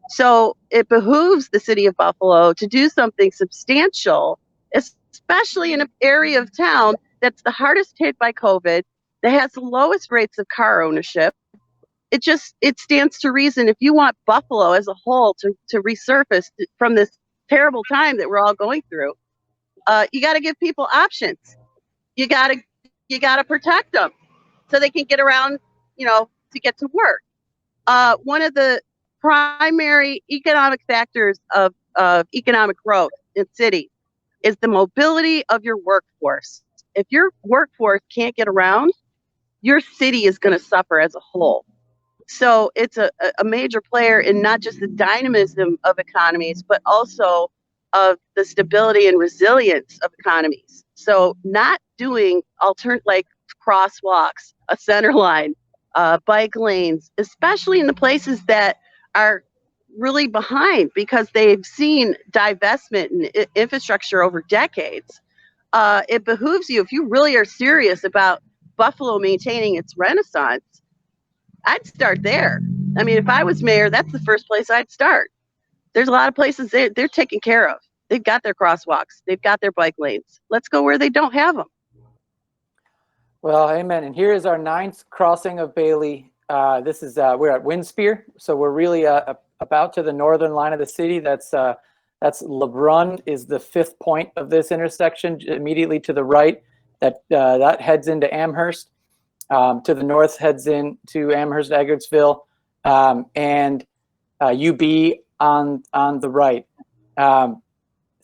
So it behooves the city of Buffalo to do something substantial, especially in an area of town that's the hardest hit by COVID, that has the lowest rates of car ownership. It stands to reason, if you want Buffalo as a whole to resurface from this terrible time that we're all going through, you got to give people options. You got to protect them so they can get around, you know, to get to work. One of the primary economic factors of economic growth in cities is the mobility of your workforce. If your workforce can't get around, your city is going to suffer as a whole. So it's a major player in not just the dynamism of economies, but also of the stability and resilience of economies. So not doing like crosswalks, a center line, bike lanes, especially in the places that are really behind because they've seen divestment and infrastructure over decades. It behooves you, if you really are serious about Buffalo maintaining its renaissance, I'd start there. I mean, if I was mayor, that's the first place I'd start. There's a lot of places they're taken care of. They've got their crosswalks. They've got their bike lanes. Let's go where they don't have them. Well, amen. And here is our 9th crossing of Bailey. This is we're at Windspear, so we're really about to the northern line of the city. That's LeBrun is the 5th point of this intersection. Immediately to the right, that heads into Amherst. To the north heads into Amherst, Edwardsville, and UB on the right.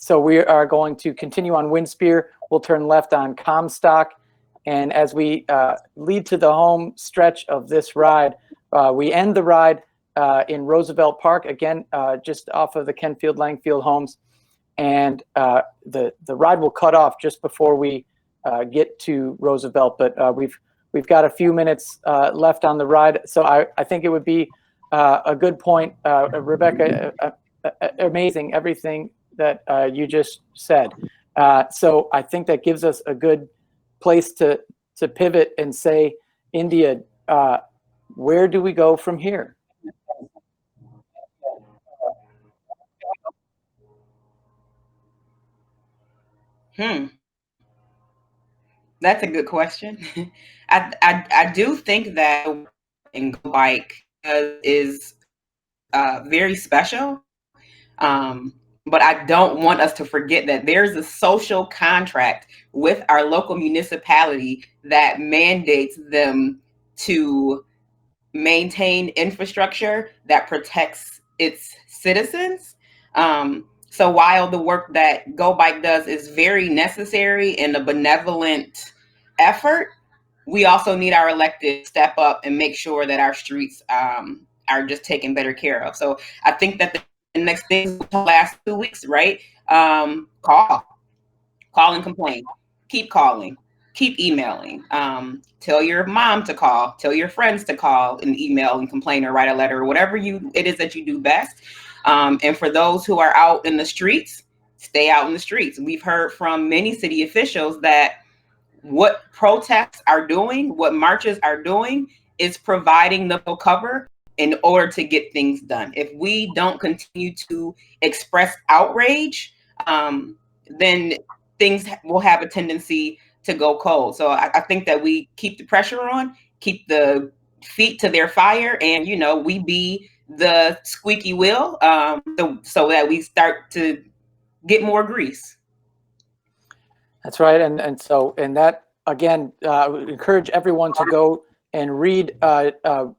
So we are going to continue on Windspear. We'll turn left on Comstock. And as we lead to the home stretch of this ride, we end the ride in Roosevelt Park, again, just off of the Kenfield-Langfield homes. And the ride will cut off just before we get to Roosevelt. But we've got a few minutes left on the ride. So I think it would be a good point. Rebecca, amazing everything that you just said. So I think that gives us a good place to pivot and say, India, where do we go from here? That's a good question. I do think that Go Bike is very special. But I don't want us to forget that there's a social contract with our local municipality that mandates them to maintain infrastructure that protects its citizens. So while the work that Go Bike does is very necessary and a benevolent effort, we also need our elected to step up and make sure that our streets are just taken better care of. So I think that the next thing the last 2 weeks, right? Call and complain. Keep calling. Keep emailing. Tell your mom to call. Tell your friends to call and email and complain or write a letter or whatever it is that you do best. And for those who are out in the streets, stay out in the streets. We've heard from many city officials that what protests are doing, what marches are doing, is providing the cover in order to get things done. If we don't continue to express outrage, then things will have a tendency to go cold. So I think that we keep the pressure on, keep the feet to their fire, and we be the squeaky wheel, so that we start to get more grease. That's right, and that again, encourage everyone to go and read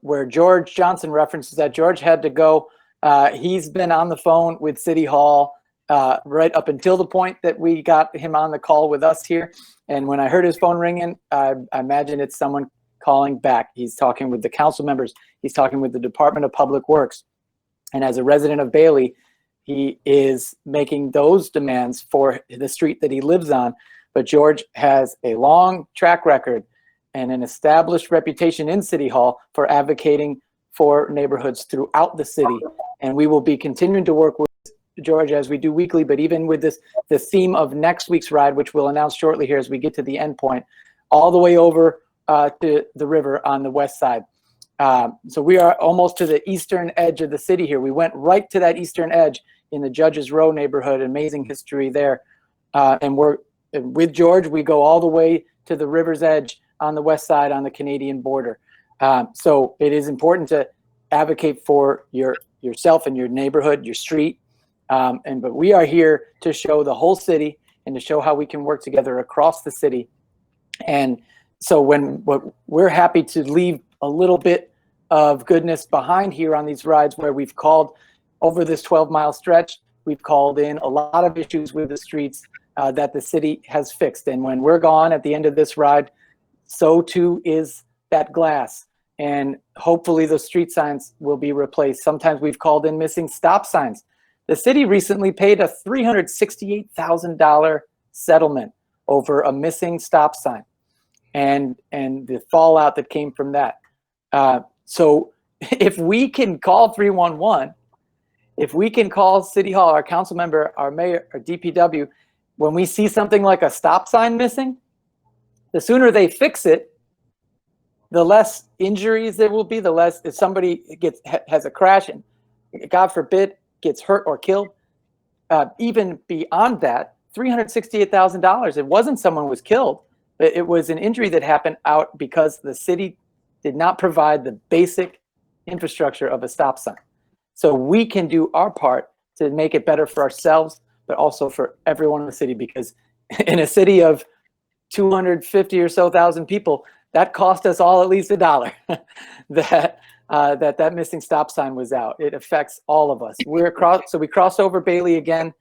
where George Johnson references that. George had to go. He's been on the phone with City Hall right up until the point that we got him on the call with us here. And when I heard his phone ringing, I imagine it's someone calling back. He's talking with the council members. He's talking with the Department of Public Works. And as a resident of Bailey, he is making those demands for the street that he lives on. But George has a long track record and an established reputation in City Hall for advocating for neighborhoods throughout the city. And we will be continuing to work with George as we do weekly, but even with the theme of next week's ride, which we'll announce shortly here as we get to the end point, all the way over to the river on the west side. So we are almost to the eastern edge of the city here. We went right to that eastern edge in the Judges Row neighborhood, amazing history there. And with George, we go all the way to the river's edge on the west side on the Canadian border. So it is important to advocate for yourself and your neighborhood, your street. But we are here to show the whole city and to show how we can work together across the city. And so we're happy to leave a little bit of goodness behind here on these rides where we've called over this 12-mile stretch. We've called in a lot of issues with the streets that the city has fixed. And when we're gone at the end of this ride, so too is that glass. And hopefully those street signs will be replaced. Sometimes we've called in missing stop signs. the city recently paid a $368,000 settlement over a missing stop sign and the fallout that came from that. So if we can call 311, if we can call City Hall, our council member, our mayor, our DPW, when we see something like a stop sign missing, the sooner they fix it, the less injuries there will be, the less if somebody has a crash and, God forbid, gets hurt or killed. Even beyond that, $368,000. It wasn't someone was killed. It was an injury that happened out because the city did not provide the basic infrastructure of a stop sign. So we can do our part to make it better for ourselves, but also for everyone in the city, because in a city of 250 or so thousand people, that cost us all at least $1 that missing stop sign was out. It affects all of us. So we crossed over Bailey again,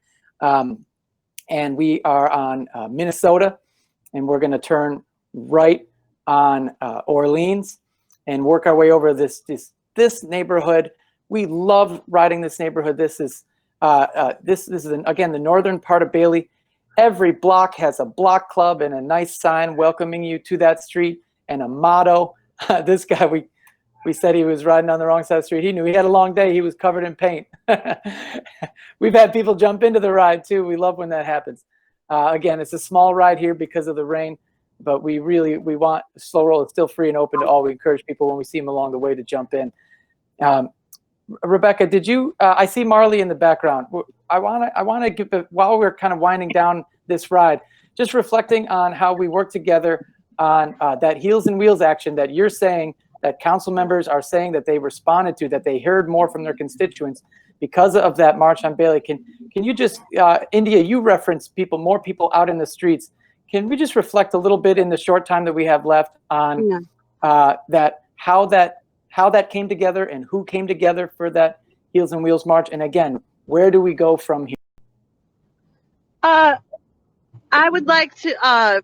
and we are on Minnesota, and we're going to turn right on Orleans and work our way over this neighborhood. We love riding this neighborhood. This is again the northern part of Bailey. Every block has a block club and a nice sign welcoming you to that street and a motto. This guy, we said he was riding on the wrong side of the street. He knew he had a long day. He was covered in paint. We've had people jump into the ride too. We love when that happens. Again, it's a small ride here because of the rain, but we want slow roll. It's still free and open to all. We encourage people when we see them along the way to jump in. Rebecca, did you? I see Marley in the background. I want to give while we're kind of winding down this ride, just reflecting on how we work together on that Heels and Wheels action that you're saying that council members are saying that they responded to, that they heard more from their constituents because of that March on Bailey. Can you just, India, you referenced more people out in the streets. Can we just reflect a little bit in the short time that we have left on how that came together and who came together for that Heels and Wheels March? And again, where do we go from here? I would like to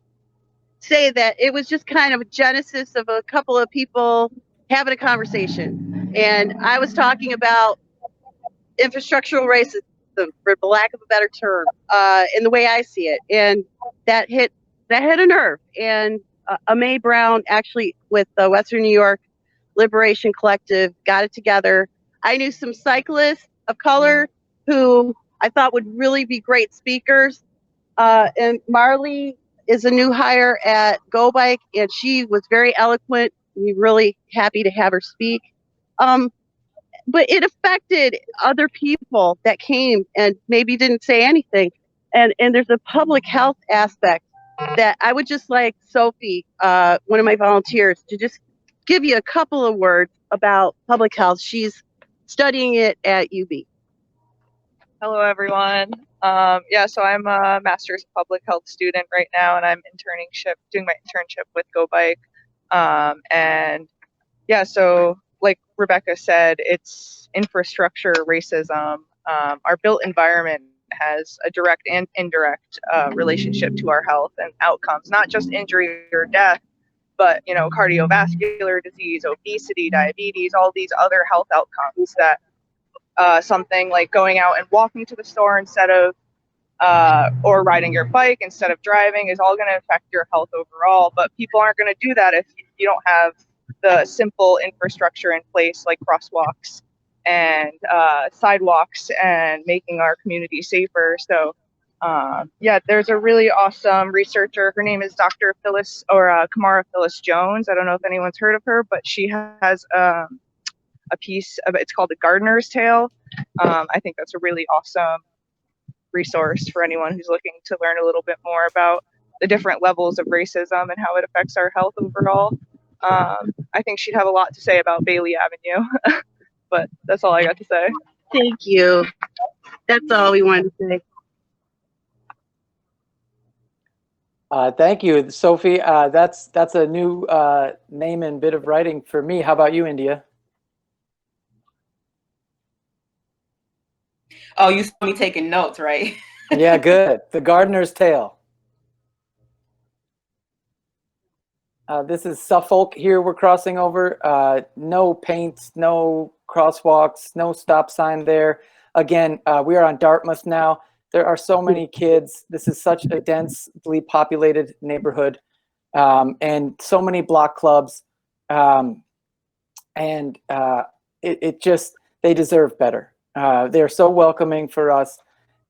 say that it was just kind of a genesis of a couple of people having a conversation. And I was talking about infrastructural racism, for the lack of a better term, in the way I see it. And that hit a nerve. And Mae Brown, actually with the Western New York Liberation Collective, got it together. I knew some cyclists of color who I thought would really be great speakers. And Marley is a new hire at Go Bike, and she was very eloquent. We're really happy to have her speak. But it affected other people that came and maybe didn't say anything. And there's a public health aspect that I would just like Sophie, one of my volunteers, to just give you a couple of words about public health. She's studying it at UB. Hello, everyone. So I'm a master's of public health student right now, and I'm doing my internship with Go Bike. So like Rebecca said, it's infrastructure racism. Our built environment has a direct and indirect relationship to our health and outcomes, not just injury or death, but cardiovascular disease, obesity, diabetes, all these other health outcomes that something like going out and walking to the store instead of or riding your bike instead of driving is all going to affect your health overall. But people aren't going to do that if you don't have the simple infrastructure in place, like crosswalks and sidewalks and making our community safer. So there's a really awesome researcher. Her name is Dr. Kamara Phyllis Jones. I don't know if anyone's heard of her, but she has a piece of it's called The Gardener's Tale. I think that's a really awesome resource for anyone who's looking to learn a little bit more about the different levels of racism and how it affects our health overall. I think she'd have a lot to say about Bailey Avenue, but that's all I got to say. Thank you. That's all we wanted to say. Thank you, Sophie. That's a new name and bit of writing for me. How about you, India? Oh, you saw me taking notes, right? Yeah, good. The Gardener's Tale. This is Suffolk here we're crossing over. No paint, no crosswalks, no stop sign there. again, we are on Dartmouth now. There are so many kids. This is such a densely populated neighborhood, and so many block clubs. It just, they deserve better. They're so welcoming for us,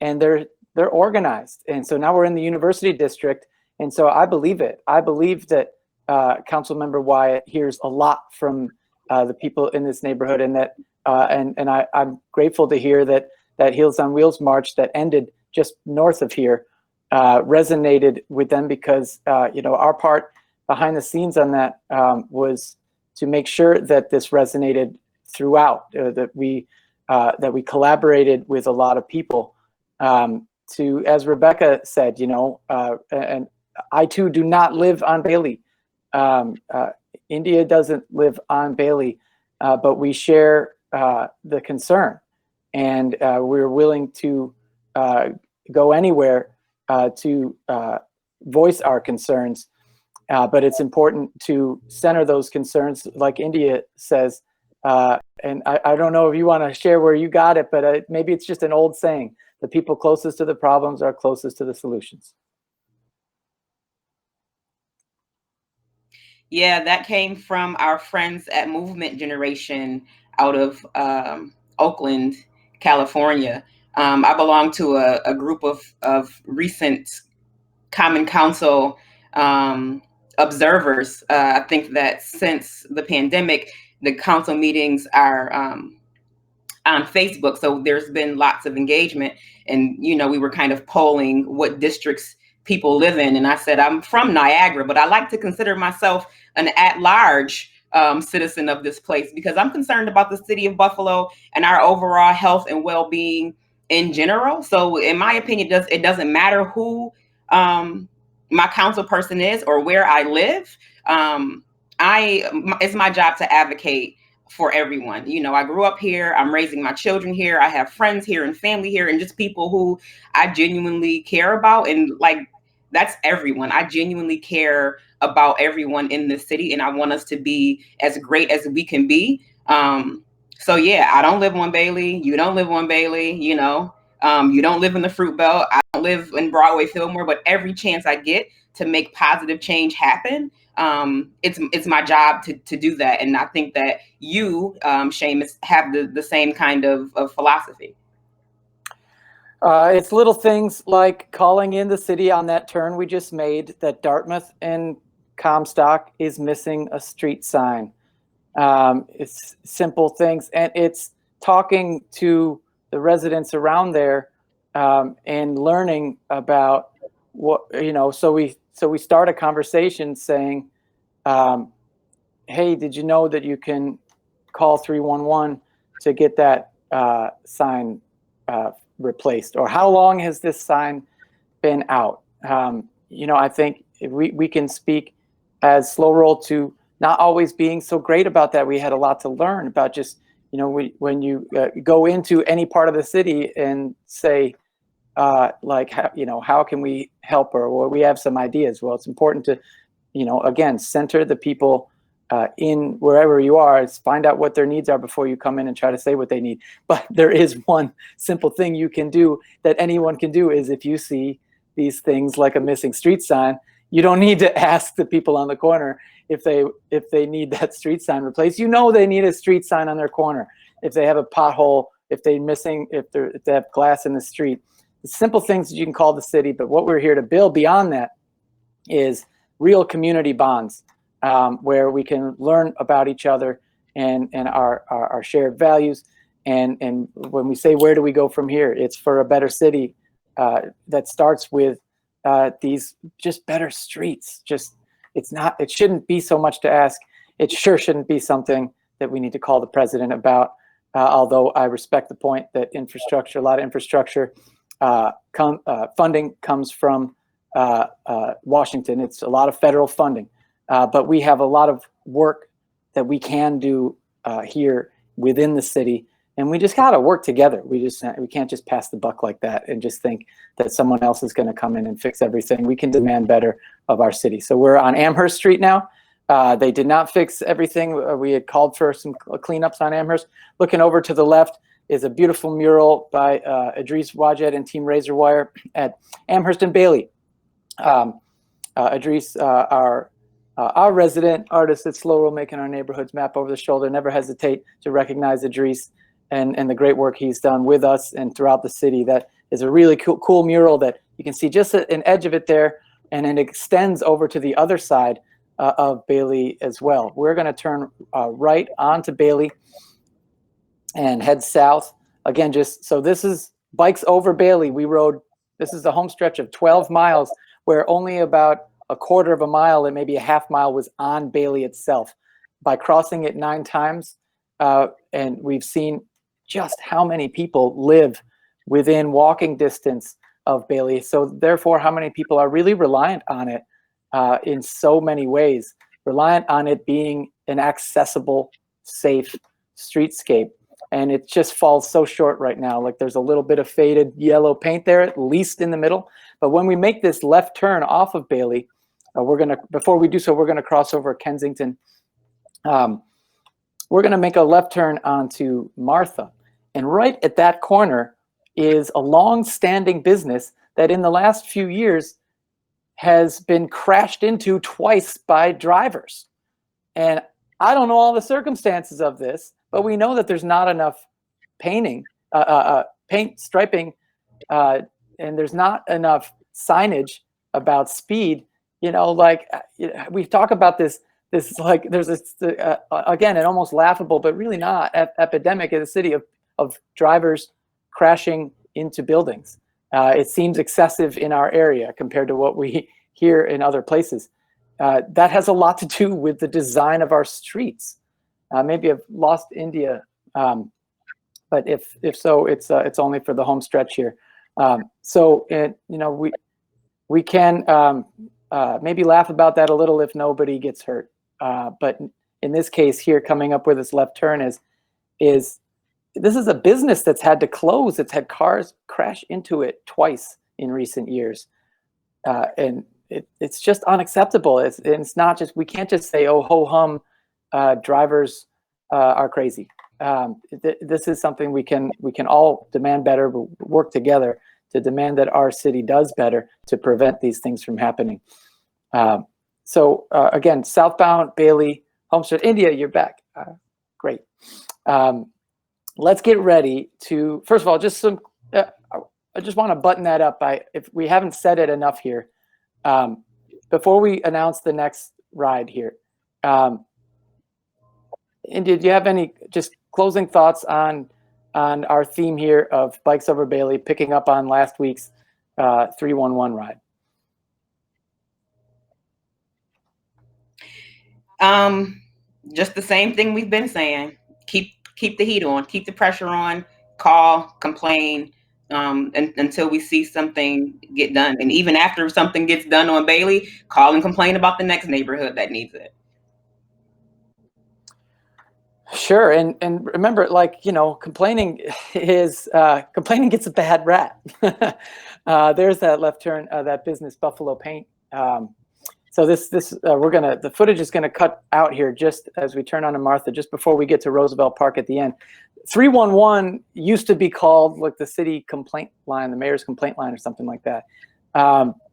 and they're organized. And so now we're in the university district. And so I believe it. I believe that Councilmember Wyatt hears a lot from the people in this neighborhood, and that I'm grateful to hear that Heels on Wheels march that ended just north of here resonated with them, because our part behind the scenes on that was to make sure that this resonated throughout, that we collaborated with a lot of people. To, as Rebecca said, and I too do not live on Bailey. India doesn't live on Bailey, but we share the concern, and we're willing to go anywhere to voice our concerns. But it's important to center those concerns, like India says. And I don't know if you want to share where you got it, but maybe it's just an old saying: the people closest to the problems are closest to the solutions. Yeah, that came from our friends at Movement Generation out of Oakland, California. I belong to a group of recent Common Council observers. I think that since the pandemic, the council meetings are on Facebook, so there's been lots of engagement. And we were kind of polling what districts people live in, and I said I'm from Niagara, but I like to consider myself an at-large citizen of this place, because I'm concerned about the city of Buffalo and our overall health and well-being in general. So in my opinion, it doesn't matter who my council person is or where I live. It's my job to advocate for everyone. I grew up here. I'm raising my children here. I have friends here and family here, and just people who I genuinely care about. And that's everyone. I genuinely care about everyone in the city, and I want us to be as great as we can be. So yeah, I don't live on Bailey. You don't live on Bailey. You don't live in the Fruit Belt. I don't live in Broadway, Fillmore. But every chance I get to make positive change happen, it's my job to do that. And I think that you, Seamus, have the same kind of philosophy. It's little things like calling in the city on that turn we just made, that Dartmouth and Comstock is missing a street sign. It's simple things, and it's talking to the residents around there and learning about what, so we start a conversation saying, hey, did you know that you can call 311 to get that sign replaced? Or how long has this sign been out? I think we can speak as Slow Roll to not always being so great about that. We had a lot to learn about just, when you go into any part of the city and say, how can we help, or we have some ideas. Well, it's important to, again, center the people in wherever you are. Is find out what their needs are before you come in and try to say what they need. But there is one simple thing you can do that anyone can do, is if you see these things like a missing street sign, you don't need to ask the people on the corner if they need that street sign replaced. They need a street sign on their corner. If they have a pothole, if they have glass in the street. The simple things that you can call the city. But what we're here to build beyond that is real community bonds, where we can learn about each other and our shared values. And when we say, where do we go from here? It's for a better city that starts with these just better streets. It shouldn't be so much to ask. It sure shouldn't be something that we need to call the president about. Although I respect the point that a lot of infrastructure funding comes from Washington. It's a lot of federal funding, but we have a lot of work that we can do here within the city, and we just got to work together. We can't just pass the buck like that and just think that someone else is going to come in and fix everything. We can demand better of our city. So we're on Amherst Street now. They did not fix everything. We had called for some cleanups on Amherst. Looking over to the left, is a beautiful mural by Idris Wajed and Team Razorwire at Amherst and Bailey. Idris, our resident artist at Slow Roll, making our neighborhoods map over the shoulder. Never hesitate to recognize Idris and the great work he's done with us and throughout the city. That is a really cool mural that you can see just an edge of it there, and it extends over to the other side of Bailey as well. We're going to turn right onto Bailey and head south. Again, just so this is Bikes Over Bailey. We rode, this is the home stretch of 12 miles where only about a quarter of a mile and maybe a half mile was on Bailey itself. By crossing it 9 times, and we've seen just how many people live within walking distance of Bailey. So therefore, how many people are really reliant on it in so many ways, reliant on it being an accessible, safe streetscape. And it just falls so short right now. Like there's a little bit of faded yellow paint there, at least in the middle. But when we make this left turn off of Bailey, before we do so, we're gonna cross over Kensington. We're gonna make a left turn onto Martha. And right at that corner is a long-standing business that in the last few years has been crashed into twice by drivers. And I don't know all the circumstances of this, but we know that there's not enough paint striping, and there's not enough signage about speed. You know, like we talk about this like there's this again, an almost laughable, but really not epidemic in the city of drivers crashing into buildings. It seems excessive in our area compared to what we hear in other places. That has a lot to do with the design of our streets. Maybe I've lost India, but if so, it's only for the home stretch here. So we can maybe laugh about that a little if nobody gets hurt. But in this case here, coming up where this left turn is this is a business that's had to close. It's had cars crash into it twice in recent years. And it's just unacceptable. It's not just, we can't just say, oh, ho hum, drivers are crazy. This is something we can all demand better, but work together to demand that our city does better to prevent these things from happening. So again, southbound Bailey, Homestead, India, you're back. Great. Let's get ready to, first of all, just some, I just want to button that up by, if we haven't said it enough here, before we announce the next ride here. India, do you have any just closing thoughts on our theme here of Bikes Over Bailey, picking up on last week's 311 ride? Just the same thing we've been saying. Keep the heat on, keep the pressure on, call, complain, until we see something get done. And even after something gets done on Bailey, call and complain about the next neighborhood that needs it. Sure, and remember, like, you know, complaining gets a bad rap. There's that left turn, that business, Buffalo Paint. So the footage is gonna cut out here just as we turn onto Martha, just before we get to Roosevelt Park at the end. 311 used to be called like the city complaint line, the mayor's complaint line or something like that.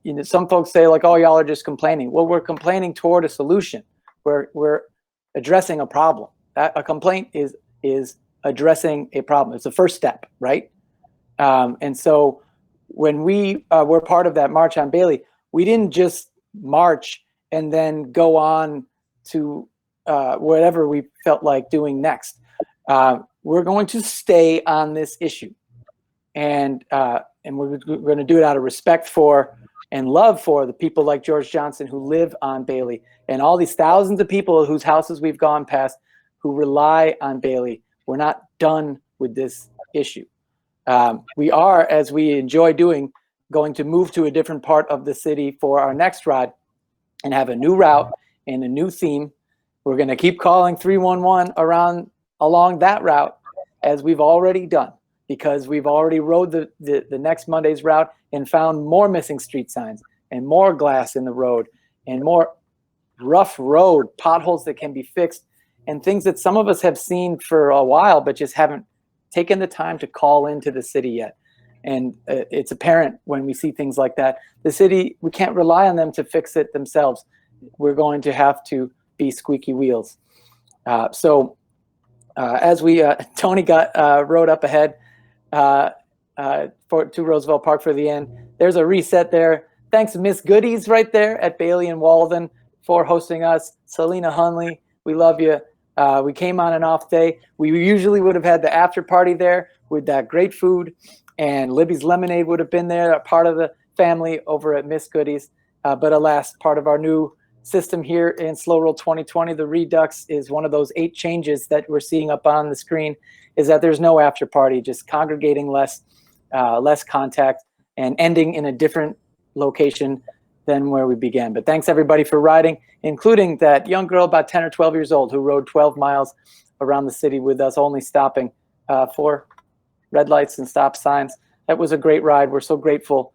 You know, some folks say like, oh, y'all are just complaining. Well, we're complaining toward a solution. We're addressing a problem. A complaint is addressing a problem. It's the first step, right? And so when we were part of that march on Bailey, we didn't just march and then go on to whatever we felt like doing next. We're going to stay on this issue, and we're going to do it out of respect for and love for the people like George Johnson who live on Bailey, and all these thousands of people whose houses we've gone past who rely on Bailey. We're not done with this issue. We are, as we enjoy doing, going to move to a different part of the city for our next ride and have a new route and a new theme. We're going to keep calling 311 along that route, as we've already done, because we've already rode the next Monday's route and found more missing street signs and more glass in the road and more rough road, potholes that can be fixed, and things that some of us have seen for a while but just haven't taken the time to call into the city yet. And it's apparent when we see things like that. The city, we can't rely on them to fix it themselves. We're going to have to be squeaky wheels. So as we, Tony rode up ahead to Roosevelt Park for the end. There's a reset there. Thanks, Miss Goodies right there at Bailey and Walden for hosting us. Selena Hunley, we love you. We came on an off day. We usually would have had the after party there with that great food, and Libby's Lemonade would have been there, part of the family over at Miss Goodies. But alas, part of our new system here in Slow Roll 2020, the Redux is one of those 8 changes that we're seeing up on the screen, is that there's no after party, just congregating less contact and ending in a different location than where we began. But thanks everybody for riding, including that young girl about 10 or 12 years old who rode 12 miles around the city with us, only stopping for red lights and stop signs. That was a great ride. We're so grateful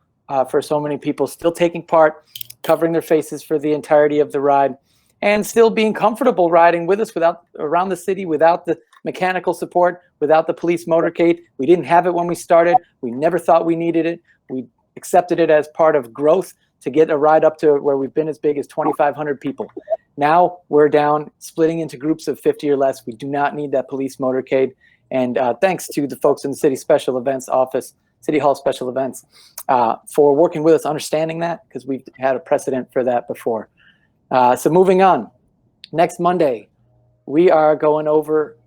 for so many people still taking part, covering their faces for the entirety of the ride, and still being comfortable riding with us around the city without the mechanical support, without the police motorcade. We didn't have it when we started. We never thought we needed it. We accepted it as part of growth to get a ride up to where we've been as big as 2,500 people. Now we're down, splitting into groups of 50 or less. We do not need that police motorcade. And thanks to the folks in the City Special Events Office, City Hall Special Events, for working with us, understanding that, because we've had a precedent for that before. So moving on, next Monday, we are going over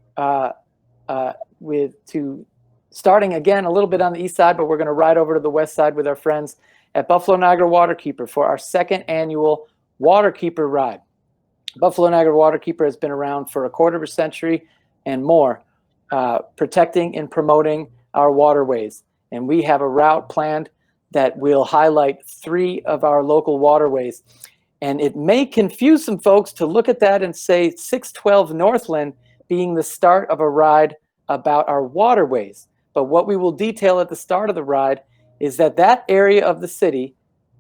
starting again a little bit on the east side, but we're going to ride over to the west side with our friends at Buffalo Niagara Waterkeeper for our 2nd annual Waterkeeper ride. Buffalo Niagara Waterkeeper has been around for a quarter of a century and more, protecting and promoting our waterways. And we have a route planned that will highlight 3 of our local waterways. And it may confuse some folks to look at that and say 612 Northland being the start of a ride about our waterways. But what we will detail at the start of the ride is that area of the city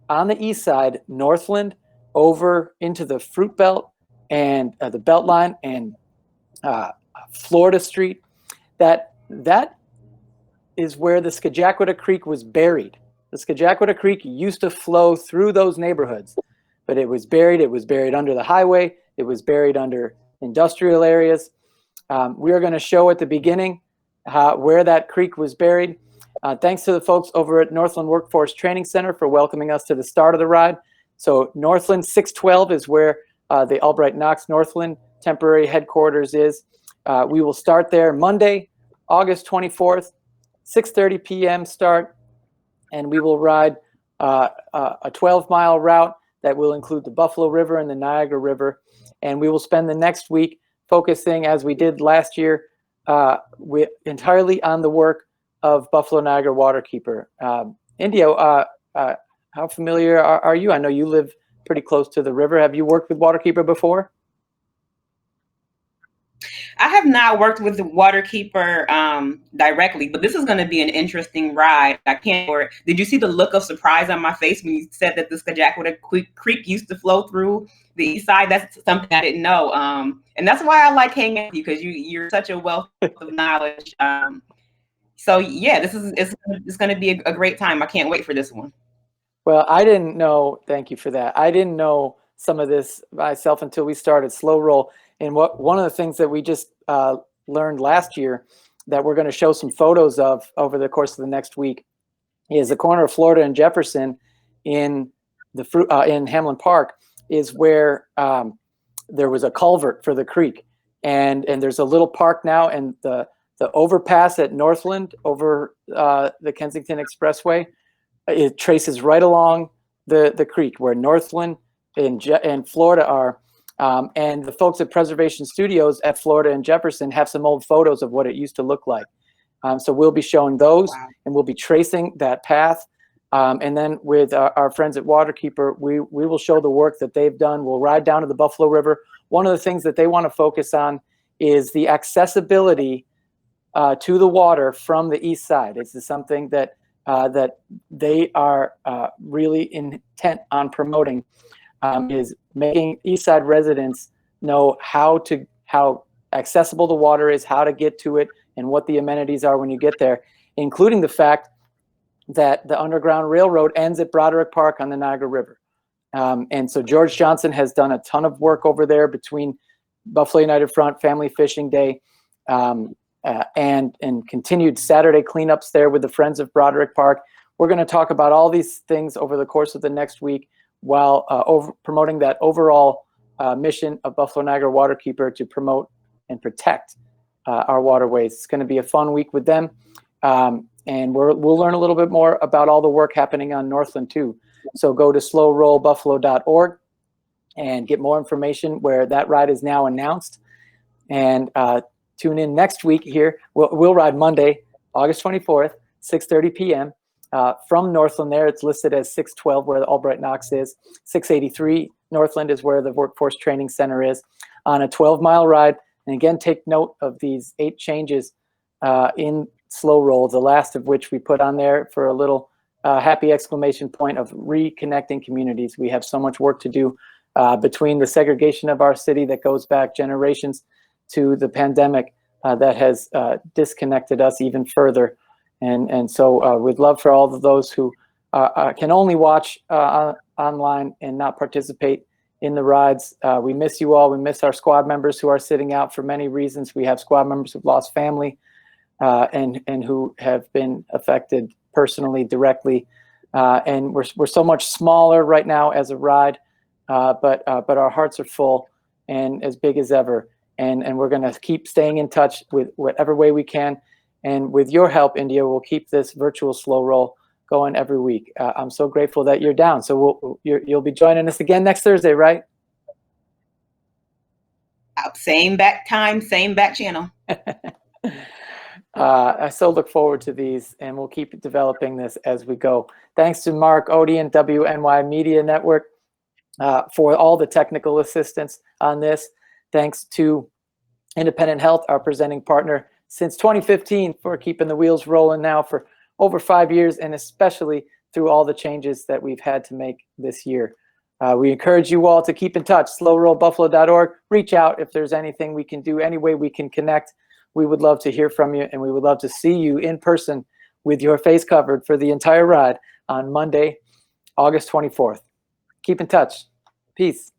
on the east side, Northland, over into the Fruit Belt and the Beltline and Florida Street, that is where the Scajaquada Creek was buried. The Scajaquada Creek used to flow through those neighborhoods, but it was buried. It was buried under the highway. It was buried under industrial areas. We are going to show at the beginning where that creek was buried. Thanks to the folks over at Northland Workforce Training Center for welcoming us to the start of the ride. So Northland 612 is where the Albright Knox Northland temporary headquarters is. We will start there Monday, August 24th, 6:30 p.m. start, and we will ride a 12-mile route that will include the Buffalo River and the Niagara River. And we will spend the next week focusing, as we did last year, entirely on the work of Buffalo Niagara Waterkeeper. Indio, how familiar are you? I know you live pretty close to the river. Have you worked with Waterkeeper before? I have not worked with the Waterkeeper directly, but this is going to be an interesting ride. I can't. Did you see the look of surprise on my face when you said that the Scajaquada Creek used to flow through the east side? That's something I didn't know, and that's why I like hanging with you, because you're such a wealth of knowledge. So yeah, it's going to be a great time. I can't wait for this one. Well, I didn't know. Thank you for that. I didn't know some of this myself until we started Slow Roll. And one of the things that we just learned last year that we're going to show some photos of over the course of the next week is the corner of Florida and Jefferson in Hamlin Park is where there was a culvert for the creek, and there's a little park now, and the overpass at Northland over the Kensington Expressway, it traces right along the creek where Northland and Florida are. And the folks at Preservation Studios at Florida and Jefferson have some old photos of what it used to look like. So we'll be showing those. Wow. And we'll be tracing that path. And then with our friends at Waterkeeper, we will show the work that they've done. We'll ride down to the Buffalo River. One of the things that they want to focus on is the accessibility to the water from the east side. This is something that they are really intent on promoting. Is making East Side residents know how accessible the water is, how to get to it, and what the amenities are when you get there, including the fact that the Underground Railroad ends at Broderick Park on the Niagara River. And so George Johnson has done a ton of work over there between Buffalo United Front, Family Fishing Day, and continued Saturday cleanups there with the Friends of Broderick Park. We're going to talk about all these things over the course of the next week while promoting that overall mission of Buffalo Niagara Waterkeeper to promote and protect our waterways. It's going to be a fun week with them. And we'll learn a little bit more about all the work happening on Northland too. So go to slowrollbuffalo.org and get more information where that ride is now announced. And tune in next week here. We'll ride Monday, August 24th, 6:30 p.m. From Northland there. It's listed as 612 where the Albright Knox is. 683 Northland is where the Workforce Training Center is, on a 12-mile ride. And again, take note of these 8 changes in Slow Roll, the last of which we put on there for a little happy exclamation point of reconnecting communities. We have so much work to do between the segregation of our city that goes back generations to the pandemic that has disconnected us even further. And so we'd love for all of those who can only watch online and not participate in the rides. We miss you all. We miss our squad members who are sitting out for many reasons. We have squad members who've lost family and who have been affected personally, directly. And we're so much smaller right now as a ride, but our hearts are full and as big as ever. And we're going to keep staying in touch with whatever way we can. And with your help, India, we'll keep this virtual Slow Roll going every week. I'm so grateful that you're down. So you'll be joining us again next Thursday, right? Same back time, same back channel. I so look forward to these, and we'll keep developing this as we go. Thanks to Mark Odian, WNY Media Network, for all the technical assistance on this. Thanks to Independent Health, our presenting partner since 2015, for keeping the wheels rolling now for over 5 years, and especially through all the changes that we've had to make this year. We encourage you all to keep in touch, slowrollbuffalo.org. Reach out if there's anything we can do, any way we can connect. We would love to hear from you, and we would love to see you in person with your face covered for the entire ride on Monday, August 24th. Keep in touch. Peace.